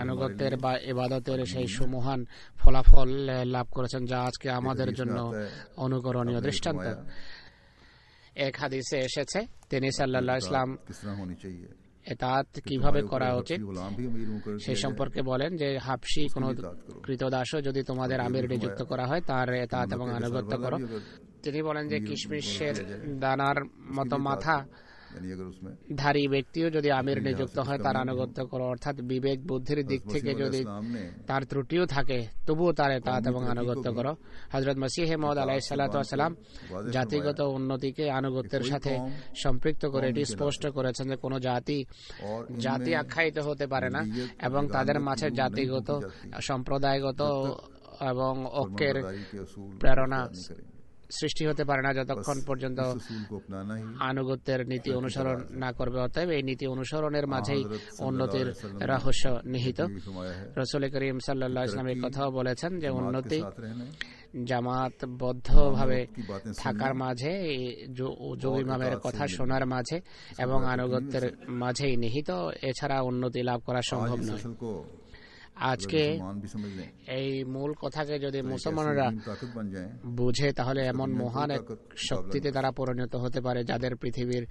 আনুগত্যের বা ইবাদতের সেই সুমহান ফলাফল লাভ করেছেন, যা আজকে আমাদের জন্য অনুকরণীয় দৃষ্টান্ত। এক হাদিসে এসেছে তিনি সাল্লাল্লাহু আলাইহি ওয়াসাল্লাম ইতাআত কিভাবে করা উচিত সেই সম্পর্কে বলেন যে হাবশী কোন কৃতদাসও যদি তোমাদের আমির নিযুক্ত করা হয় তার ইতাআত এবং আনুগত্য করো। তিনি বলেন যে কিশমিশের দানার মতো মাথা ধারী ব্যক্তিও যদি আমির নিযুক্ত হয় তার আনুগত্য করো, অর্থাৎ বিবেক বুদ্ধির দিক থেকে যদি তার ত্রুটিও থাকে তবুও তার ইতাআত এবং আনুগত্য করো। হযরত মসিহ মাউদ আলাইহিস সালাতু ওয়াস সালাম জাতিগত উন্নতিকে আনুগত্যের সাথে সম্পৃক্ত করে এটি স্পষ্ট করেছেন যে কোনো জাতি আখ্যায়িত হতে পারে না এবং তাদের মাঝে জাতিগত, সম্প্রদায়গত এবং ঐক্যের প্রেরণা সৃষ্টি হতে পারে না যতক্ষণ পর্যন্ত আনুগত্যের নীতি অনুসরণ না করবে। অতএব এই নীতি অনুসরণের মাঝেই উন্নতির রহস্য নিহিত। রাসূল করিম সাল্লাল্লাহু আলাইহি ওয়াসাল্লাম এই কথাও বলেছেন যে উন্নতি জামাতবদ্ধভাবে থাকার মাঝে, যোগ ইমামের কথা শোনার মাঝে এবং আনুগত্যের মাঝেই নিহিত, এছাড়া উন্নতি লাভ করা সম্ভব নয়। আজকে এই মূল কথাকে যদি মুসলমানরা বুঝে তাহলে এমন মহান এক শক্তিতে তারা পরিণত হতে পারে যাদের পৃথিবীর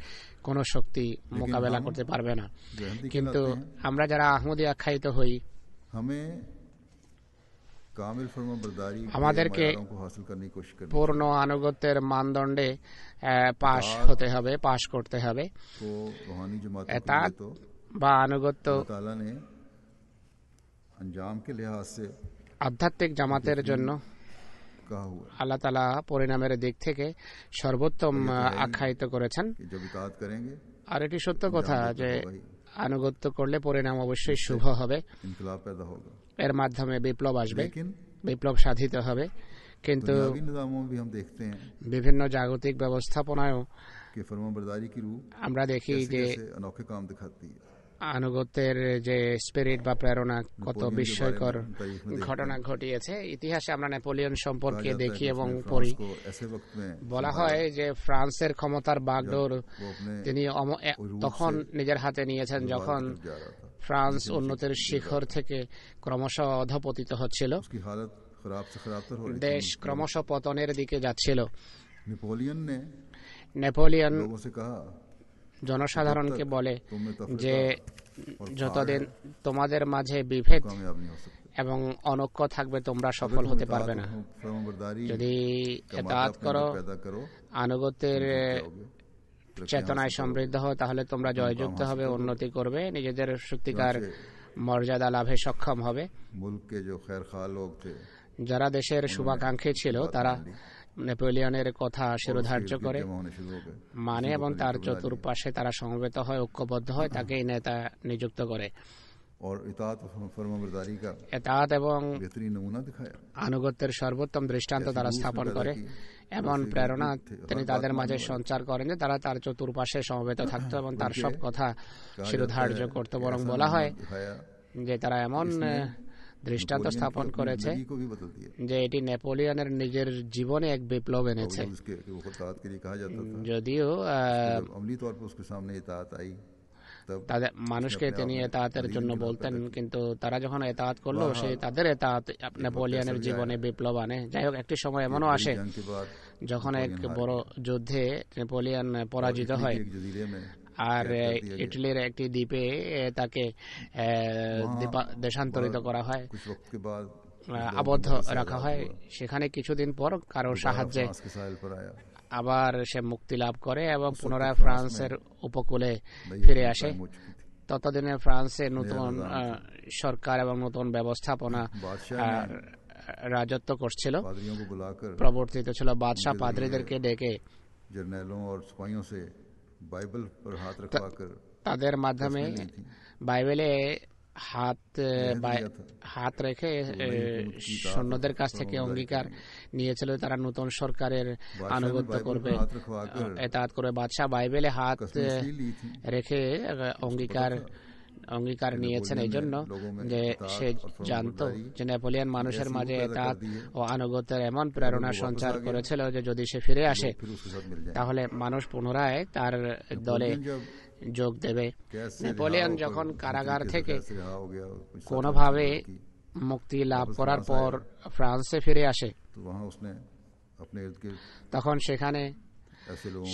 কোন শক্তি মোকাবেলা করতে পারবে না। কিন্তু আমরা যারা আহমদী আখ্যায়িত হই, আমাদেরকে পূর্ণ আনুগত্যের মানদণ্ডে পাশ হতে হবে, পাশ করতে হবে। ইতাআত বা আনুগত্য আধ্যাত্মিক জামাতের জন্য আল্লাহ তাআলা পরিণামের দিক থেকে সর্বোত্তম আখ্যায়িত করেছেন। আর এটি সত্য কথা যে আনুগত্য করলে পরিণাম অবশ্যই শুভ হবে, এর মাধ্যমে বিপ্লব আসবে, বিপ্লব সাধিত হবে। কিন্তু বিভিন্ন জাগতিক ব্যবস্থাপনায়ও আমরা দেখি যে আনুগত্যের যে স্পিরিট বা প্রেরণা কত বিস্ময়কর ঘটনা ঘটিয়েছে। ইতিহাসে আমরা নেপোলিয়ন সম্পর্কে দেখি এবং পড়ি, বলা হয় যে ফ্রান্সের ক্ষমতার বাগডোর তিনি তখন নিজের হাতে নিয়েছেন যখন ফ্রান্স উন্নতির শিখর থেকে ক্রমশ অধপতিত হচ্ছিল, দেশ ক্রমশ পতনের দিকে যাচ্ছিল। নেপোলিয়ন জনসাধারণকে বলে যে যতদিন তোমাদের মাঝে বিভেদ এবং অনৈক্য থাকবে তোমরা সফল হতে পারবে না। যদি ইতাআত করো, আনুগত্যের চেতনায় সমৃদ্ধ হও, তাহলে তোমরা জয়যুক্ত হবে, উন্নতি করবে, নিজেদের সত্যিকার মর্যাদা লাভে সক্ষম হবে। যারা দেশের শুভাকাঙ্ক্ষী ছিল তারা নেপোলিয়নের কথা শিরোধার্য করে মানে এবং তার চতুর্পাশে তারা সমবেত হয়, ঐক্যবদ্ধ হয়, তাকেই নেতা নিযুক্ত করে। ইতাআত এবং আনুগত্যের সর্বোত্তম দৃষ্টান্ত তারা স্থাপন করে। এমন প্রেরণা তিনি তাদের মাঝে সঞ্চার করেন যে তারা তার চতুর্পাশে সমবেত থাকতো এবং তার সব কথা শিরোধার্য করত। বরং বলা হয় যে তারা এমন দৃষ্টান্ত স্থাপন করেছে যে এটি নেপোলিয়নের নিজের জীবনে এক বিপ্লব এনেছে। যদিও তাদের মানুষকে তিনি ইতাআতের জন্য বলতেন, কিন্তু তারা যখন ইতাআত করলো সে তাদের ইতাআত নেপোলিয়নের জীবনে বিপ্লব আনে। যাই হোক, একটি সময় এমনও আসে যখন এক বড় যুদ্ধে নেপোলিয়ন পরাজিত হয় আর ইটালির একটি দ্বীপে তাকে দেশান্তরিত করা হয়, আবদ্ধ রাখা হয়। সেখানে কিছুদিন পর কারো সাহায্যে আবার সে মুক্তি লাভ করে এবং পুনরায় ফ্রান্সের উপকূলে ফিরে আসে। ততদিনে ফ্রান্সে নতুন সরকার এবং নতুন ব্যবস্থাপনা রাজত্ব করছিল, প্রবর্তিত ছিল। বাদশাহ পাদ্রীদেরকে ডেকে তাদের মাধ্যমে বাইবেলে হাত রেখে সৈন্যদের কাছ থেকে অঙ্গীকার নিয়েছিল তারা নতুন সরকারের আনুগত্য করবে, ইতাআত করবে। বাদশাহ বাইবেলে হাত রেখে অঙ্গীকার নিয়েছেন এই জন্য যে সে জানতো যে নেপোলিয়ন মানুষের মাঝে ইতাআত ও আনুগত্যের এমন প্রেরণা সঞ্চার করেছিল যে যদি সে ফিরে আসে তাহলে মানুষ পুনরায় তার দলে যোগ দেবে। নেপোলিয়ন যখন কারাগার থেকে কোনোভাবে মুক্তি লাভ করার পর ফ্রান্সে ফিরে আসে, তখন সেখানে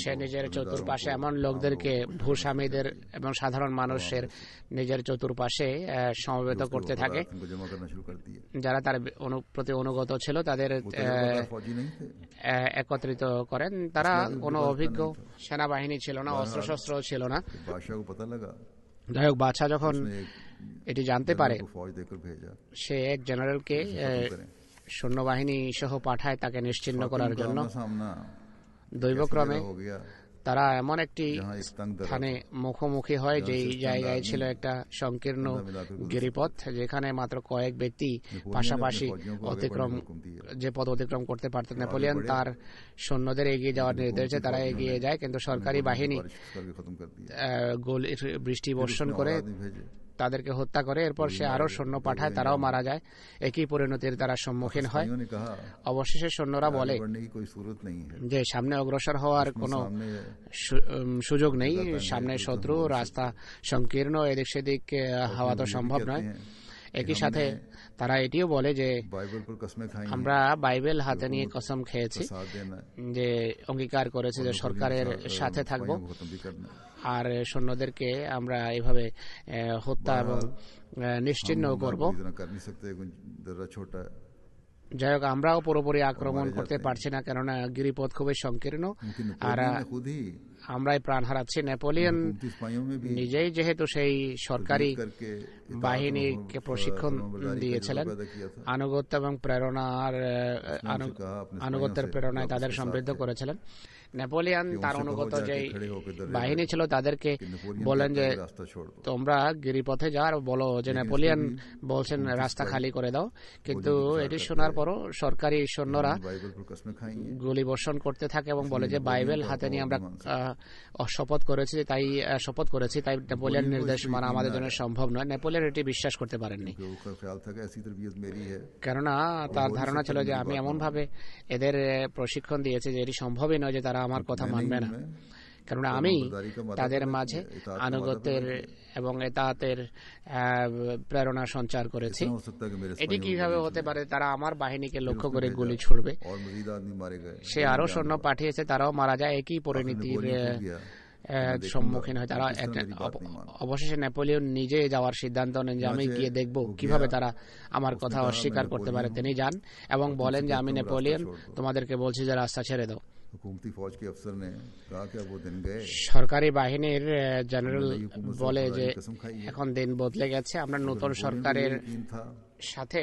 সে নিজের চতুর্পাশে এমন লোকদেরকে, ভূস্বামীদের এবং সাধারণ মানুষের নিজের চতুর্পাশে সমবেত করতে থাকে যারা তার প্রতি অনুগত ছিল। তাদের একত্রিত করেন। তারা কোনো অভিজ্ঞ সেনাবাহিনী ছিল না, অস্ত্রশস্ত্র ছিল না। যাই হোক, বাদশাহ যখন এটি জানতে পারে সে এক জেনারেলকে সৈন্যবাহিনী সহ পাঠায় তাকে নিশ্চিহ্ন করার জন্য। দৈবক্রমে তারা এমন একটি স্থানে মুখোমুখি হয় যেই জায়গায় ছিল একটা সংকীর্ণ গিরিপথ, যেখানে মাত্র কয়েক ব্যক্তি পাশাপাশি যে পথ অতিক্রম করতে পারতেন। নেপোলিয়ন তার সৈন্যদের এগিয়ে যাওয়ার নির্দেশ দেয়, তারা এগিয়ে যায়, কিন্তু সরকারি বাহিনী বৃষ্টি বর্ষণ করে তাদেরকে হত্যা করে। এরপর সে আরো সৈন্য পাঠায়, তারাও মারা যায়। একই পরিণতির তারা সম্মুখীন হয়। অবশেষে সৈন্যরা বলে যে সামনে অগ্রসর হওয়ার কোনো সুযোগ নেই, সামনে শত্রু, রাস্তা সংকীর্ণ, এদিক সেদিক হওয়া তো সম্ভব নয়। একই সাথে তারা এটিও বলে যে আমরা বাইবেল হাতে নিয়ে কসম খেয়েছি যে অঙ্গীকার করেছি যে সরকারের সাথে থাকব, আর সৈন্যদেরকে আমরা এভাবে হত্যা এবং নিশ্চিহ্ন করব। যাই হোক, আমরাও পুরোপুরি আক্রমণ করতে পারছি না, কেননা গিরিপথ খুবই সংকীর্ণ আর আমরাই প্রাণ হারাচ্ছি। নেপোলিয়ন নিজেই যেহেতু সেই সরকারি বাহিনীকে প্রশিক্ষণ দিয়েছিলেন, আনুগত্য এবং আনুগত্যের প্রেরণায় তাদের সমৃদ্ধ করেছিলেন। নেপোলিয়ন তার অনুগত যে বাহিনী ছিল তাদেরকে বলেন যে তোমরা গিরিপথে যাও আর বলো যে নেপোলিয়ন বলছেন রাস্তা খালি করে দাও। কিন্তু এটি শোনার তারপরও সরকারি সৈন্যরা গুলি বর্ষণ করতে থাকে এবং বলে যে বাইবেল হাতে নিয়ে আমরা শপথ করেছি তাই নেপোলিয়ন নির্দেশ মানা আমাদের জন্য সম্ভব নয়। নেপোলিয়ন এটি বিশ্বাস করতে পারেননি, কেননা তার ধারণা ছিল যে আমি এমন ভাবে এদের প্রশিক্ষণ দিয়েছি যে এটি সম্ভবই নয় যে তারা আমার কথা মানবে না, কেননা আমি তাদের মাঝে আনুগত্যের এবং এতাতের প্রেরণা সঞ্চার করেছি। এটি কিভাবে হতে পারে তারা আমার বাহিনীকে লক্ষ্য করে গুলি ছুড়বে? সে আরো সৈন্য পাঠিয়েছে, তারাও মারা যায় একই পরিণতির সম্মুখীন হয় তারা। অবশেষে নেপোলিয়ন নিজে যাওয়ার সিদ্ধান্ত নেন যে আমি গিয়ে দেখব কিভাবে তারা আমার কথা অস্বীকার করতে পারে। তিনি যান এবং বলেন যে আমি নেপোলিয়ন, তোমাদেরকে বলছি যে রাস্তা ছেড়ে দাও। সরকারি বাহিনীর জেনারেল বলে যে এখন দিন বদলে গেছে, আমরা নতুন সরকারের সাথে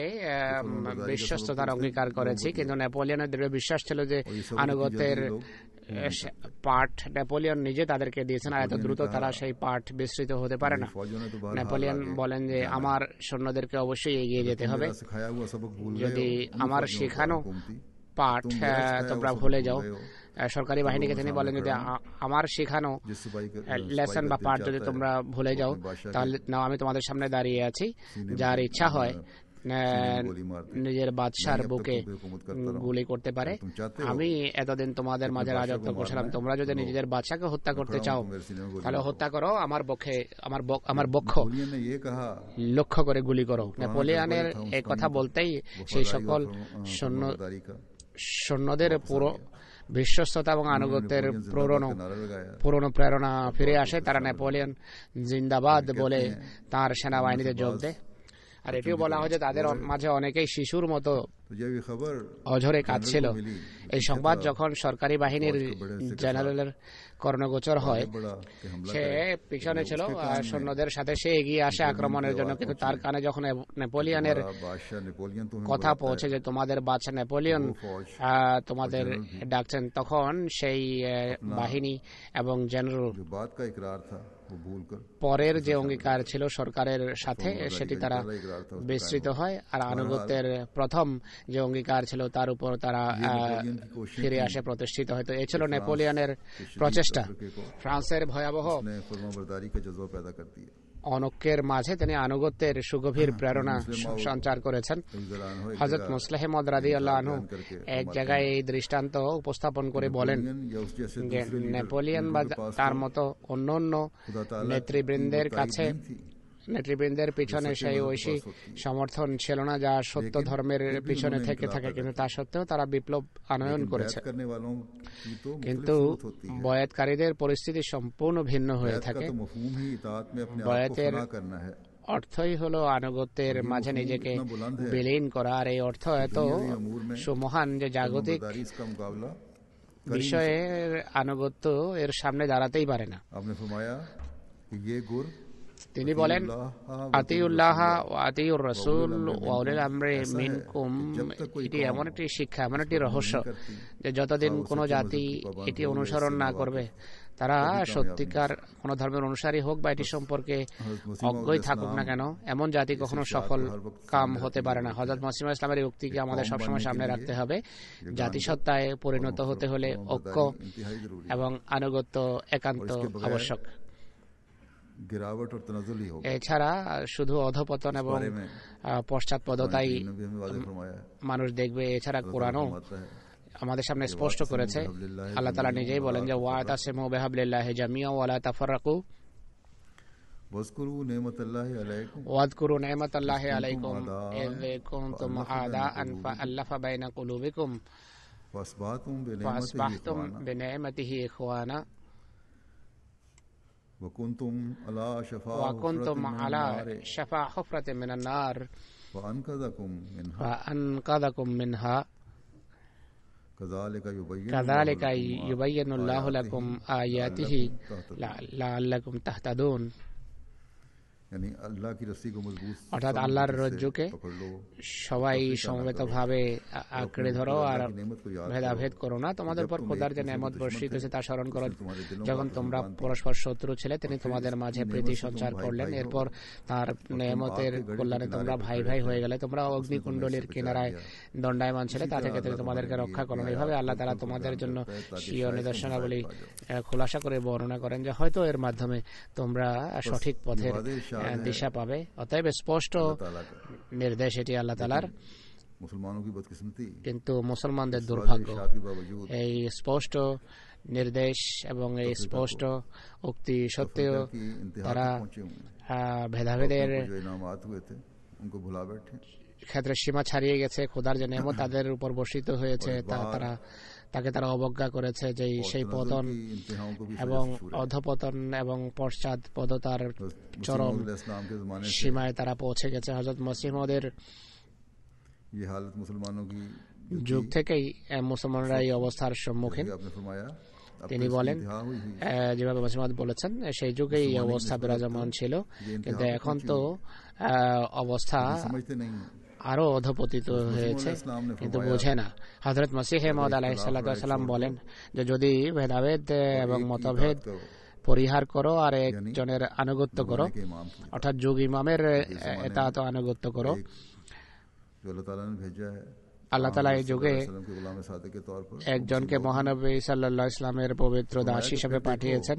বিশ্বস্ততার অঙ্গীকার করেছি, কিন্তু নেপোলিয়নের দৃঢ় বিশ্বাস ছিল যে আনুগত্যের পাঠ নেপোলিয়ন নিজে তাদেরকে দিয়েছেন, আর এত দ্রুত তারা সেই পাঠ বিস্তৃত হতে পারে না। নেপোলিয়ন বলেন যে আমার সৈন্যদেরকে অবশ্যই এগিয়ে যেতে হবে, যদি আমার শেখানো পাঠ তোমরা ভুলে যাও। সরকারি বাহিনীকে তিনি বলেন যদি আমার শেখানো লেসন বা পাঠ যদি তোমরা ভুলে যাও তাহলে নাও আমি তোমাদের সামনে দাঁড়িয়ে আছি, যার ইচ্ছা হয় নিজের বাদশার বুকে গুলি করতে পারে। আমি এতদিন তোমাদের মাঝে রাজত্ব করছিলাম, তোমরা যদি নিজেদের বাদশাকে হত্যা করতে চাও তাহলে হত্যা করো, আমার বক্ষ লক্ষ্য করে গুলি করো। নেপোলিয়নের এই কথা বলতেই সেই সকল সৈন্যদের পুরো বিশ্বস্ততা এবং আনুগত্যের পুরনো প্রেরণা ফিরে আসে। তারা নেপোলিয়ন জিন্দাবাদ বলে তার সেনাবাহিনীতে যোগ দেয়। আর এটিও বলা হয় যে তাদের মাঝে অনেকেই শিশুর মতো অঝরে কাঁদছিল। এই সংবাদ যখন সরকারি বাহিনীর জেনারেলের কর্ণগোচর হয়, সে পিছনে ছিল সৈন্যদের সাথে, সে এগিয়ে আসে আক্রমণের জন্য, কিন্তু তার কানে যখন নেপোলিয়নের কথা পৌঁছে যে তোমাদের বাদশা নেপোলিয়ন তোমাদের ডাকছেন, তখন সেই বাহিনী এবং জেনারেল পরের যে অঙ্গীকার ছিল সরকারের সাথে সেটি তারা বিস্তৃত হয়, আর আনুগত্যের প্রথম যে অঙ্গীকার ছিল তার উপর তারা ফিরে আসে, প্রতিষ্ঠিত হয়। তো এই ছিল নেপোলিয়নের প্রচেষ্টা। ফ্রান্সের ভয়াবহ অনৈক্যের মাঝে তিনি আনুগত্যের সুগভীর প্রেরণা সঞ্চার করেছেন। হযরত মুসলিহ মাউদ রাদিয়াল্লাহু আনহু এক জায়গায় এই দৃষ্টান্ত উপস্থাপন করে বলেন যে নেপোলিয়ন বা তার মতো অন্যান্য নেতৃবৃন্দের পিছনে সেই ঐশী সমর্থন ছিল না যা সত্য ধর্মের পিছনে থেকে থাকে, কিন্তু তা সত্ত্বেও তারা বিপ্লব আনয়ন করেছে। কিন্তু বয়াতকারীদের পরিস্থিতি সম্পূর্ণ ভিন্ন হয়ে থাকে। বয়াতের অর্থই হলো আনুগত্যের মাঝে নিজেকে বিলীন করা, আর এই অর্থ এত সুমহান যে জাগতিক বিষয়ের আনুগত্য এর সামনে দাঁড়াতেই পারে না। তিনি বলেন আতিউল্লাহ ওয়া আতিউর রাসূল ওয়া উলিল আমরি মিনকুম। এটি এমন একটি শিক্ষা, এমন একটি রহস্য যে যতদিন কোনো জাতি এটি অনুসরণ না করবে, তারা সত্যিকার কোন ধর্মের অনুসারী হোক বা এটি সম্পর্কে অজ্ঞই থাকুক না কেন, এমন জাতি কখনো সফল কাম হতে পারে না। হযরত মুসলিম ইসলামের এই উক্তিকে আমাদের সবসময় সামনে রাখতে হবে। জাতিসত্তায় পরিণত হতে হলে ঐক্য এবং আনুগত্য একান্ত আবশ্যক। এছাড়া শুধু অধপতন এবং পশ্চাৎপদতাই মানুষ দেখবে। এছাড়া কোরআনও আমাদের সামনে স্পষ্ট করেছে, আল্লাহ তাআলা নিজেই বলেন যে ওয়াতাসিমু বিহাবলিল্লাহি জামিআ ওয়া লা তাফাররাকু ওয়াযকুরু নি'মাতাল্লাহি আলাইকুম ইয কুনতুম আ'দাআন ফাআল্লাফা বাইনা কুলুবিকুম ফাসবাহতুম বিনি'মাতিহি ইখওয়ানা وكنتم على شفا حفرة من النار فأنقذكم منها كذلك يبين الله لكم آياته لعلكم تهتدون। অর্থাৎ আল্লাহর রজ্জুকে সবাই সমবেতভাবে আঁকড়ে ধরো আর ভেদাভেদ করো না। তোমাদের উপর খোদার যে নেয়ামত বর্ষিত হয়েছে তা স্মরণ করো। যখন তোমরা পরস্পর শত্রু ছিলে তিনি তোমাদের মাঝে প্রীতি সঞ্চার করলেন। এরপর তার নেয়ামতের কল্যাণে তোমরা ভাই ভাই হয়ে গেলে। তোমরা অগ্নিকুণ্ডলীর কিনারায় দণ্ডায়মান ছিলে, তা থেকে তিনি তোমাদেরকে রক্ষা করেন। এইভাবে আল্লাহ তাআলা তোমাদের জন্য স্বীয় নিদর্শনাবলী খোলাসা করে বর্ণনা করেন যে হয়তো এর মাধ্যমে তোমরা সঠিক পথের দিশা পাবে। অতএব স্পষ্ট নির্দেশ এটি আল্লাহ তাআলার। কিন্তু মুসলমানদের দুর্ভাগ্য এই স্পষ্ট নির্দেশ এবং এই স্পষ্ট উক্তি সত্ত্বেও তারা ভেদাভেদের ক্ষেত্রে সীমা ছাড়িয়ে গেছে। খোদার যে নেয়ামত তাদের উপর বর্ষিত হয়েছে তাকে তারা অবজ্ঞা করেছে। যে সেই পতন এবং অধপতন এবং পশ্চাৎপদতার চরম সীমায় তারা পৌঁছে গেছে। হযরত মসিহ মাউদের যুগ থেকেই মুসলমানরা এই অবস্থার সম্মুখীন। তিনি বলেন, যেভাবে মসিহ মাউদ বলেছেন, সেই যুগেই এই অবস্থা বিরাজমান ছিল, কিন্তু এখন তো অবস্থা আরো অধপতিত হয়েছে, কিন্তু বোঝে না। হযরত মসিহ মাউদ আলাইহিস সালাম বলেন যে যদি ভেদাভেদ এবং মতভেদ পরিহার করো আর একজনের আনুগত্য করো, অর্থাৎ যুগ ইমামের এতাআত আনুগত্য করো। আল্লাহ তাআলা এই যুগে একজনকে মহানবী সাল্লাল্লাহু আলাইহি ওয়াসাল্লামের পবিত্র দাস হিসেবে পাঠিয়েছেন।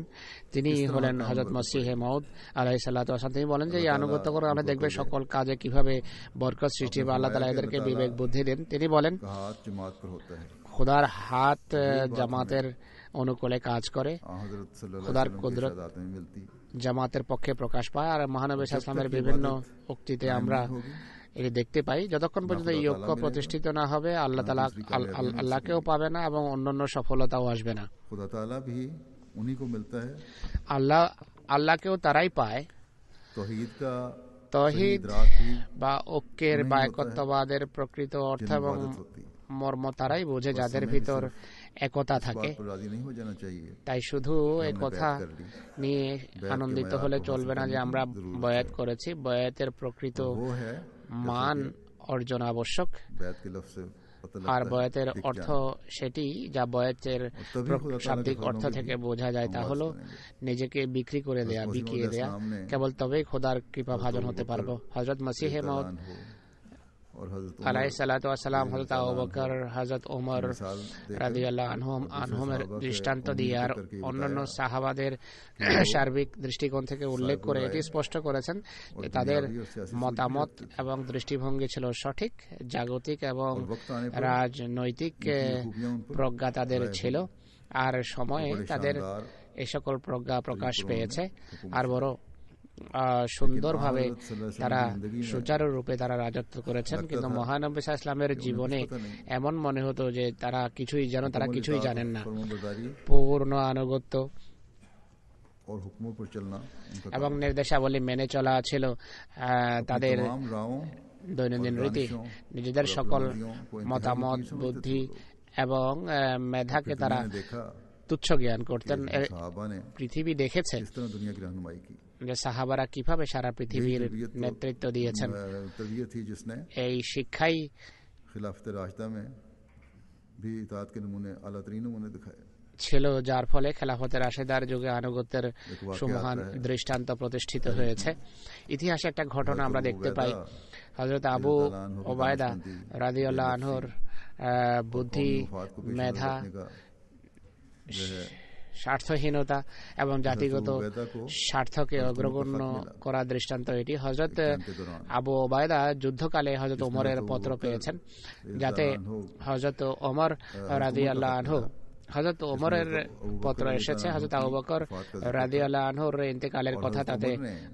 তিনি হলেন হযরত মসিহ মাউদ আলাইহিস সালাতু ওয়াস সালাম। তিনি বলেন যে এই আনুগত্য করে আমরা দেখবে সকল কাজে কিভাবে বরকত সৃষ্টি হবে। আল্লাহ তাআলা এদেরকে বিবেক বুদ্ধি দেন। তিনি বলেন খোদার হাত জামাতের অনুকূলে কাজ করে, খোদার কুদরত জামাতের পক্ষে প্রকাশ পায়। আর মহানবী সাল্লাল্লাহু আলাইহি ওয়াসাল্লামের বিভিন্ন উক্তিতে আমরা এটি দেখতে পাই। যতক্ষণ পর্যন্ত এই ঐক্য প্রতিষ্ঠিত না হবে আল্লাহ তাআলা আল্লাহকেও পাবে না এবং অন্যান্য সফলতাও আসবে না। আল্লাহকেও তারাই পায়। তৌহিদ বা ঐক্যের বা একত্ববাদের প্রকৃত অর্থ এবং মর্ম তারাই বোঝে যাদের ভিতর একতা থাকে। তাই শুধু এই কথা নিয়ে আনন্দিত হলে চলবে না যে আমরা বয়াত করেছি। বয়াতের প্রকৃত মান অর্জন আবশ্যক। আর বয়াতের অর্থ সেটি যা বয়াতের শাব্দিক অর্থ থেকে বোঝা যায়, তা হলো নিজেকে বিক্রি করে দেয়া, বিকিয়ে দেয়া। কেবল তবেই খোদার কৃপা ভাজন হতে পারবো। হযরত মসিহ মাউদ আলাইহিস সালাতু ওয়াস সালাম, হযরত আবু বকর, হযরত ওমর রাদিয়াল্লাহু আনহুমের দৃষ্টান্ত দিয়ে আর অন্যান্য সাহাবাদের সার্বিক দৃষ্টিকোণ থেকে উল্লেখ করে এটি স্পষ্ট করেছেন যে তাদের মতামত এবং দৃষ্টিভঙ্গি ছিল সঠিক। জাগতিক এবং রাজনৈতিক প্রজ্ঞা তাদের ছিল, আর সময়ে তাদের এই সকল প্রজ্ঞা প্রকাশ পেয়েছে। আর বড় সুন্দরভাবে তারা সুচারুরূপে তারা রাজত্ব করেছেন। কিন্তু মহানবী সাল্লাল্লাহু আলাইহি ওয়াসাল্লামের জীবনে এমন মনে হতো যে তারা কিছুই জানেন না। পূর্ণ আনুগত্য এবং নির্দেশাবলী মেনে চলা ছিল তাদের দৈনন্দিন রীতি। নিজেদের সকল মতামত, বুদ্ধি এবং মেধাকে তারা তুচ্ছ জ্ঞান করতেন। পৃথিবী দেখেছে যে সাহাবারা কিভাবে সারা পৃথিবীর নেতৃত্ব দিয়েছেন। এই শিক্ষাই ছিল যার ফলে খেলাফতের রাশেদার যুগে আনুগত্যের সুমহান দৃষ্টান্ত প্রতিষ্ঠিত হয়েছে। ইতিহাসে একটা ঘটনা আমরা দেখতে পাই। হযরত আবু ওবায়দা রাদিয়াল্লাহু আনহুর বুদ্ধি, মেধা, স্বার্থহীনতা এবং জাতিগত স্বার্থকে অগ্রগণ্য করার দৃষ্টান্ত এটি। হযরত আবু ওবায়দা যুদ্ধকালে হযরত ওমরের পত্র পেয়েছেন, যাতে হযরত ওমর রাদিয়াল্লাহু আনহু, হযরত ওমরের পত্র এসেছে, হযরত আবু বকর রাদিয়াল্লাহু আনহুর ইন্তেকালের কথা তাতে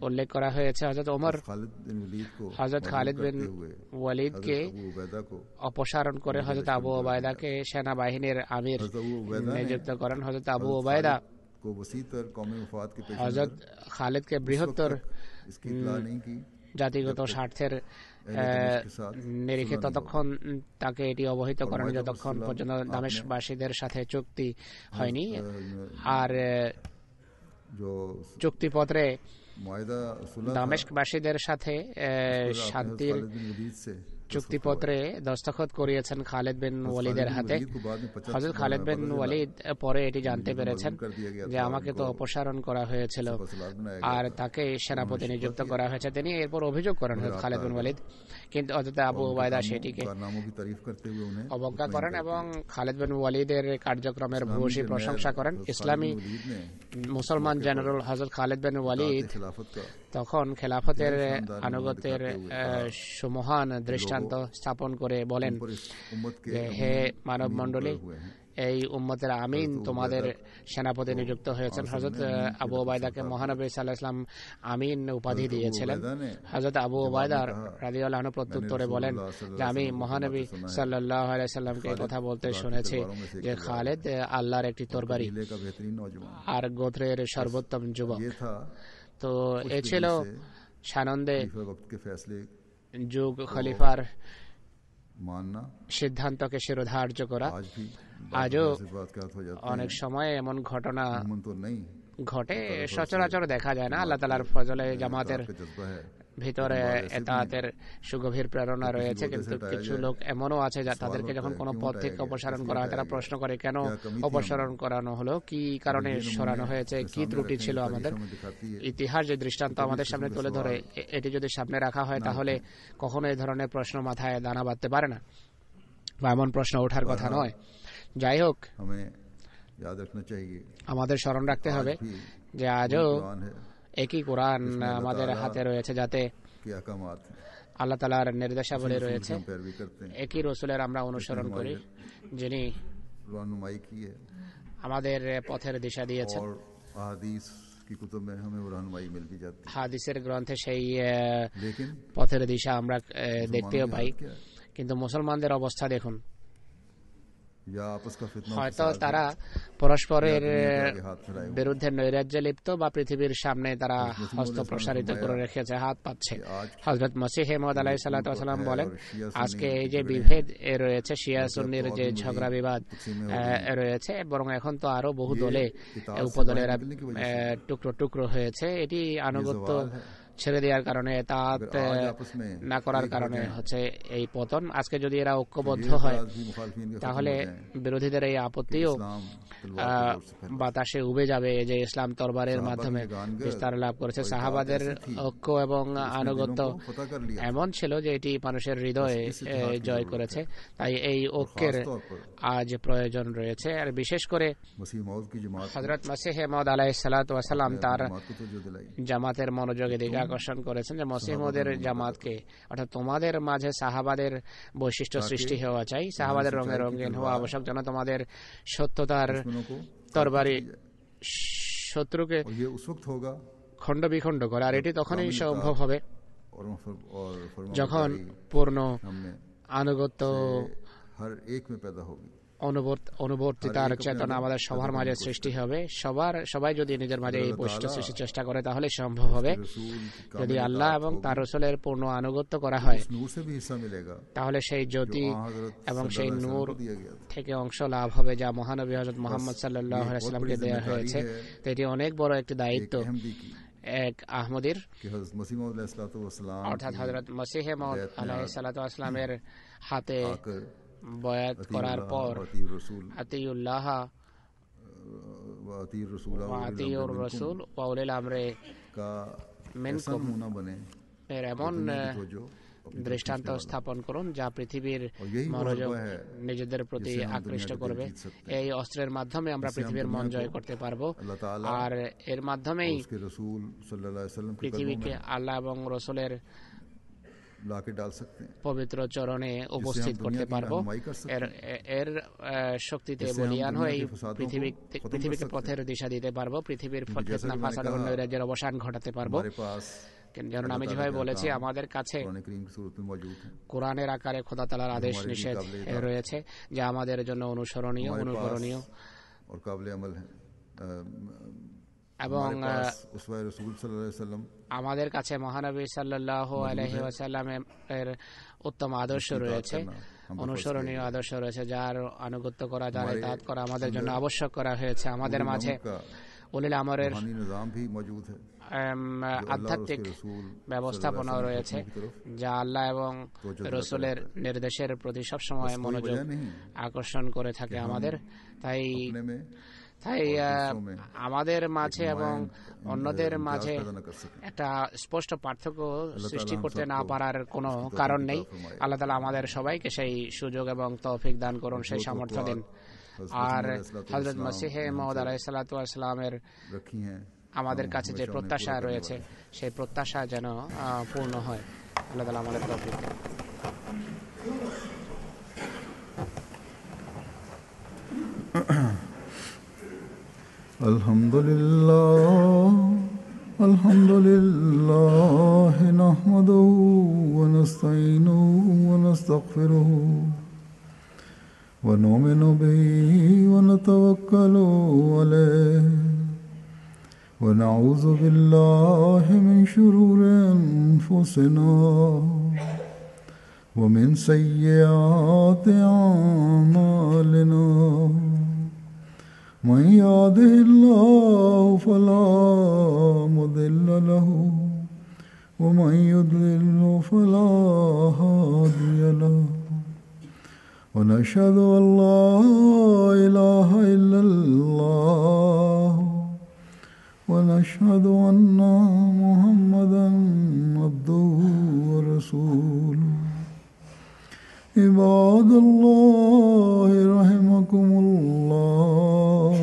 উল্লেখ করা হয়েছে। হযরত ওমর হযরত খালিদ বিন ওয়ালিদকে অপসারণ করে হযরত আবু ওবায়দাকে সেনাবাহিনীর আমির নিযুক্ত করেন। হযরত আবু ওবায়দা হযরত খালিদকে বৃহত্তর জাতিগত স্বার্থের নিরিখে ততক্ষণ তাকে এটি অবহিত করেন যতক্ষণ পর্যন্ত দামেশকবাসীদের সাথে চুক্তি হয়নি। আর চুক্তিপত্রে দামেস্কবাসীদের সাথে শান্তির চুক্তিপত্রে দস্তখত করিয়েছেন খালিদ বিন ওয়ালিদের হাতে। হযরত খালিদ বিন ওয়ালিদ পরে এটি জানতে পেরেছেন যে আমাকে তো অপসারণ করা হয়েছিল আর তাকে সেনাপতি নিযুক্ত করা হয়েছে। তিনি এরপর অভিযোগ করেন হযরত খালিদ বিন ওয়ালিদ, কিন্তু হযরত আবু উবাইদা সেটিকে অবজ্ঞা করেন এবং খালিদ বিন ওয়ালিদের কার্যক্রমের ভূয়সী প্রশংসা করেন। ইসলামী মুসলমান জেনারেল হযরত খালিদ বিন ওয়ালিদ তখন খেলাফতের আনুগত্যের সুমহান দৃষ্টান্ত স্থাপন করে বলেন যে হে মানব মণ্ডলী, এই উম্মতের আমিন তোমাদের সেনাপতি নিযুক্ত হয়েছেন। হযরত আবু উবাইদাকে মহানবী সাল্লাল্লাহু আলাইহি ওয়াসাল্লাম আমিন উপাধি দিয়েছিলেন। হযরত আবু উবাইদা রাদিয়াল্লাহু আনহু প্রত্যুত্তরে বলেন যে আমি মহানবী সাল্লাল্লাহু আলাইহি ওয়াসাল্লামকে কথা বলতে শুনেছি যে খালিদ আল্লাহর একটি তরবারি আর গোত্রের সর্বোত্তম যুবক। তো এ ছিল সানন্দে যুগ খলিফার সিদ্ধান্তকে শিরোধার্য করা। আজও অনেক সময় এমন ঘটনা ঘটে, সচরাচর দেখা যায় না। আল্লাহ তাআলার ফজলে জামাতের ভিতরে এতাতের সুগভীর প্রেরণা রয়েছে, কিন্তু কিছু লোক এমনও আছে তাদেরকে যখন কোনো পদ থেকে অপসারণ করা হয় তারা প্রশ্ন করে কেন অপসারণ করানো হলো, কি কারণে সরানো হয়েছে, কি ত্রুটি ছিল আমাদের। ইতিহাস যে দৃষ্টান্ত আমাদের সামনে তুলে ধরে এটি যদি সামনে রাখা হয় তাহলে কখনো এই ধরনের প্রশ্ন মাথায় দানা বাঁধতে পারে না বা এমন প্রশ্ন ওঠার কথা নয়। যাই হোক, আমাদের স্মরণ রাখতে হবে যে আজও একই কোরআন আমাদের হাতে রয়েছে, যাতে আল্লাহ তাআলার নির্দেশাবলী রয়েছে। একই রসুলের আমরা অনুসরণ করি যিনি আমাদের পথের দিশা দিয়েছেন। হাদিসের গ্রন্থে সেই পথের দিশা আমরা দেখতেও পাই, কিন্তু মুসলমানদের অবস্থা দেখুন। হয়তো তারা পরস্পরের বিরুদ্ধে নৈরাজ্যে লিপ্ত বা পৃথিবীর সামনে তারা হস্ত প্রসারিত করে রেখেছে, হাত পাচ্ছে। হযরত মসিহ মাউদ আলাইহিস সালাতু ওয়াস সালাম বলেন আজকে এই যে বিভেদ রয়েছে, শিয়া সুন্নির যে ঝগড়া বিবাদ রয়েছে, বরং এখন তো আরো বহু দলে উপদলেরা টুকরো টুকরো হয়েছে। এটি আনুগত্য ছেড়ে দেওয়ার কারণে, তাত না করার কারণে হচ্ছে এই পতন। আজকে যদি এরা ঐক্যবদ্ধ হয় তাহলে বিরোধীদের এই আপত্তিও বাতাসে উবে যাবে যে ইসলাম তরবারের মাধ্যমে বিস্তার লাভ করেছে। সাহাবাদের ঐক্য এবং আনুগত্য এমন ছিল যে এটি মানুষের হৃদয়ে জয় করেছে। তাই এই ঐক্যের আজ প্রয়োজন রয়েছে। আর বিশেষ করে হযরত মসিহ মাউদ আলাইহিস সালাতু ওয়াস সালাম তার জামাতের মনোযোগ এদিকে আকর্ষণ করেছেন যে মসিহ মাউদের জামাতকে, অর্থাৎ তোমাদের মাঝে সাহাবাদের বৈশিষ্ট্য সৃষ্টি হওয়া চাই, সাহাবাদের রঙে রঙিন হওয়া আবশ্যক, যেন তোমাদের সত্যতার তরবারি শত্রুকে খণ্ড বিখণ্ড করে। আর এটি তখনই সম্ভব হবে যখন পূর্ণ আনুগত্য অনুবর্তিতার চেতনা আমাদের সবার মাঝে সৃষ্টি হবে। সবাই যদি নিজের মাঝে এই বৈশিষ্ট্য সৃষ্টির চেষ্টা করে তাহলে সম্ভব হবে। যদি আল্লাহ এবং তার রাসূলের পূর্ণ আনুগত্য করা হয় তাহলে সেই জ্যোতি এবং সেই নূর থেকে অংশ লাভ হবে যা মহানবী হযরত মুহাম্মদ সাল্লাল্লাহু আলাইহি ওয়াসাল্লামকে দেওয়া হয়েছে। তো এটি অনেক বড় একটি দায়িত্ব এক আহমদীর, অর্থাৎ হযরত মসিহ মাউদ আলাইহিস সালাতু ওয়াস সালামের হাতে বয়াত করার পর আতিউল্লাহ ওয়া আতিউর রাসূল ওয়া উলিল আমরি মিনকুম এর এমন দৃষ্টান্ত স্থাপন করুন যা পৃথিবীর মনোযোগ নিজেদের প্রতি আকৃষ্ট করবে। এই অস্ত্রের মাধ্যমে আমরা পৃথিবীর মন জয় করতে পারবো, আর এর মাধ্যমেই পৃথিবীকে আল্লাহ এবং রাসূলের পবিত্র চরণে উপস্থিত করতে পারবো। এর শক্তিতে বলিয়ান হয়ে পৃথিবীকে পথের দিশা দিতে পারবো, পৃথিবীর ফিতনা ফাসাদ এবং নৈরাজ্যের অবসান ঘটাতে পারবো। যেমন আমি যেভাবে বলেছি, আমাদের কাছে কোরআনের আকারে খোদা তাআলার আদেশ নিষেধ রয়েছে যা আমাদের জন্য অনুসরণীয়, অনুকরণীয় এবং আমাদের কাছে মহানবী সাল্লাল্লাহু আলাইহি ওয়াসাল্লামের উত্তম আদর্শ রয়েছে, অনুসরণীয় আদর্শ রয়েছে, যার আনুগত্য করা, যার ইতাআত করা আমাদের জন্য আবশ্যক করা হয়েছে। আমাদের মাঝে উলিল আমরের আধ্যাত্মিক ব্যবস্থাপনাও রয়েছে যা আল্লাহ এবং রসুলের নির্দেশের প্রতি সবসময় মনোযোগ আকর্ষণ করে থাকে আমাদের। তাই আমাদের মাঝে এবং অন্যদের মাঝে একটা স্পষ্ট পার্থক্য সৃষ্টি করতে না পারার কোনো কারণ নেই। আল্লাহ তাআলা আমাদের সবাইকে সেই সুযোগ এবং তৌফিক দান করুন, সেই সামর্থ্য দিন। আর হযরত মসিহ মউদ আলাইহিস সালাতু ওয়াস সালামের আমাদের কাছে যে প্রত্যাশা রয়েছে সেই প্রত্যাশা যেন পূর্ণ হয়। আল্লাহ তাআলা আমাদের তৌফিক দিন। আলহামদুলিল্লাহ নাহমাদুহু ওয়া নাস্তাঈনুহু ওয়া নাস্তাগফিরুহু ওয়া নু'মিনু বিহি ওয়া নাতাওয়াক্কালু আলাইহি ওয়া নাউযু বিল্লাহি মিন শুরুরি আনফুসিনা ওয়া মিন সাইয়্যাতি আ'মালিনা। من يهده الله فلا مضل له ومن يضلل فلا هادي له ونشهد أن لا إله إلا الله ونشهد أن محمدا عبده ورسوله. عباد الله رحمكم الله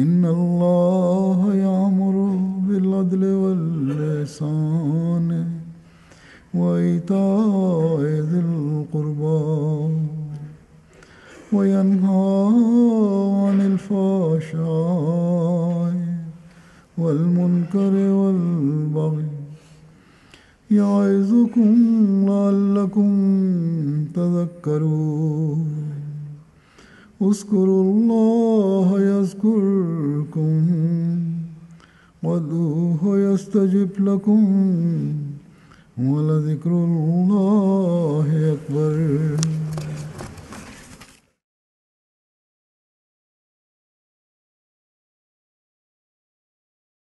إن الله يأمر بالعدل والإحسان وإيتاء ذي القربى وينهى عن الفحشاء والمنكر والبغي يعظكم لعلكم تذكرون. اذكروا الله يذكركم وادعوه يستجب لكم ولذكر الله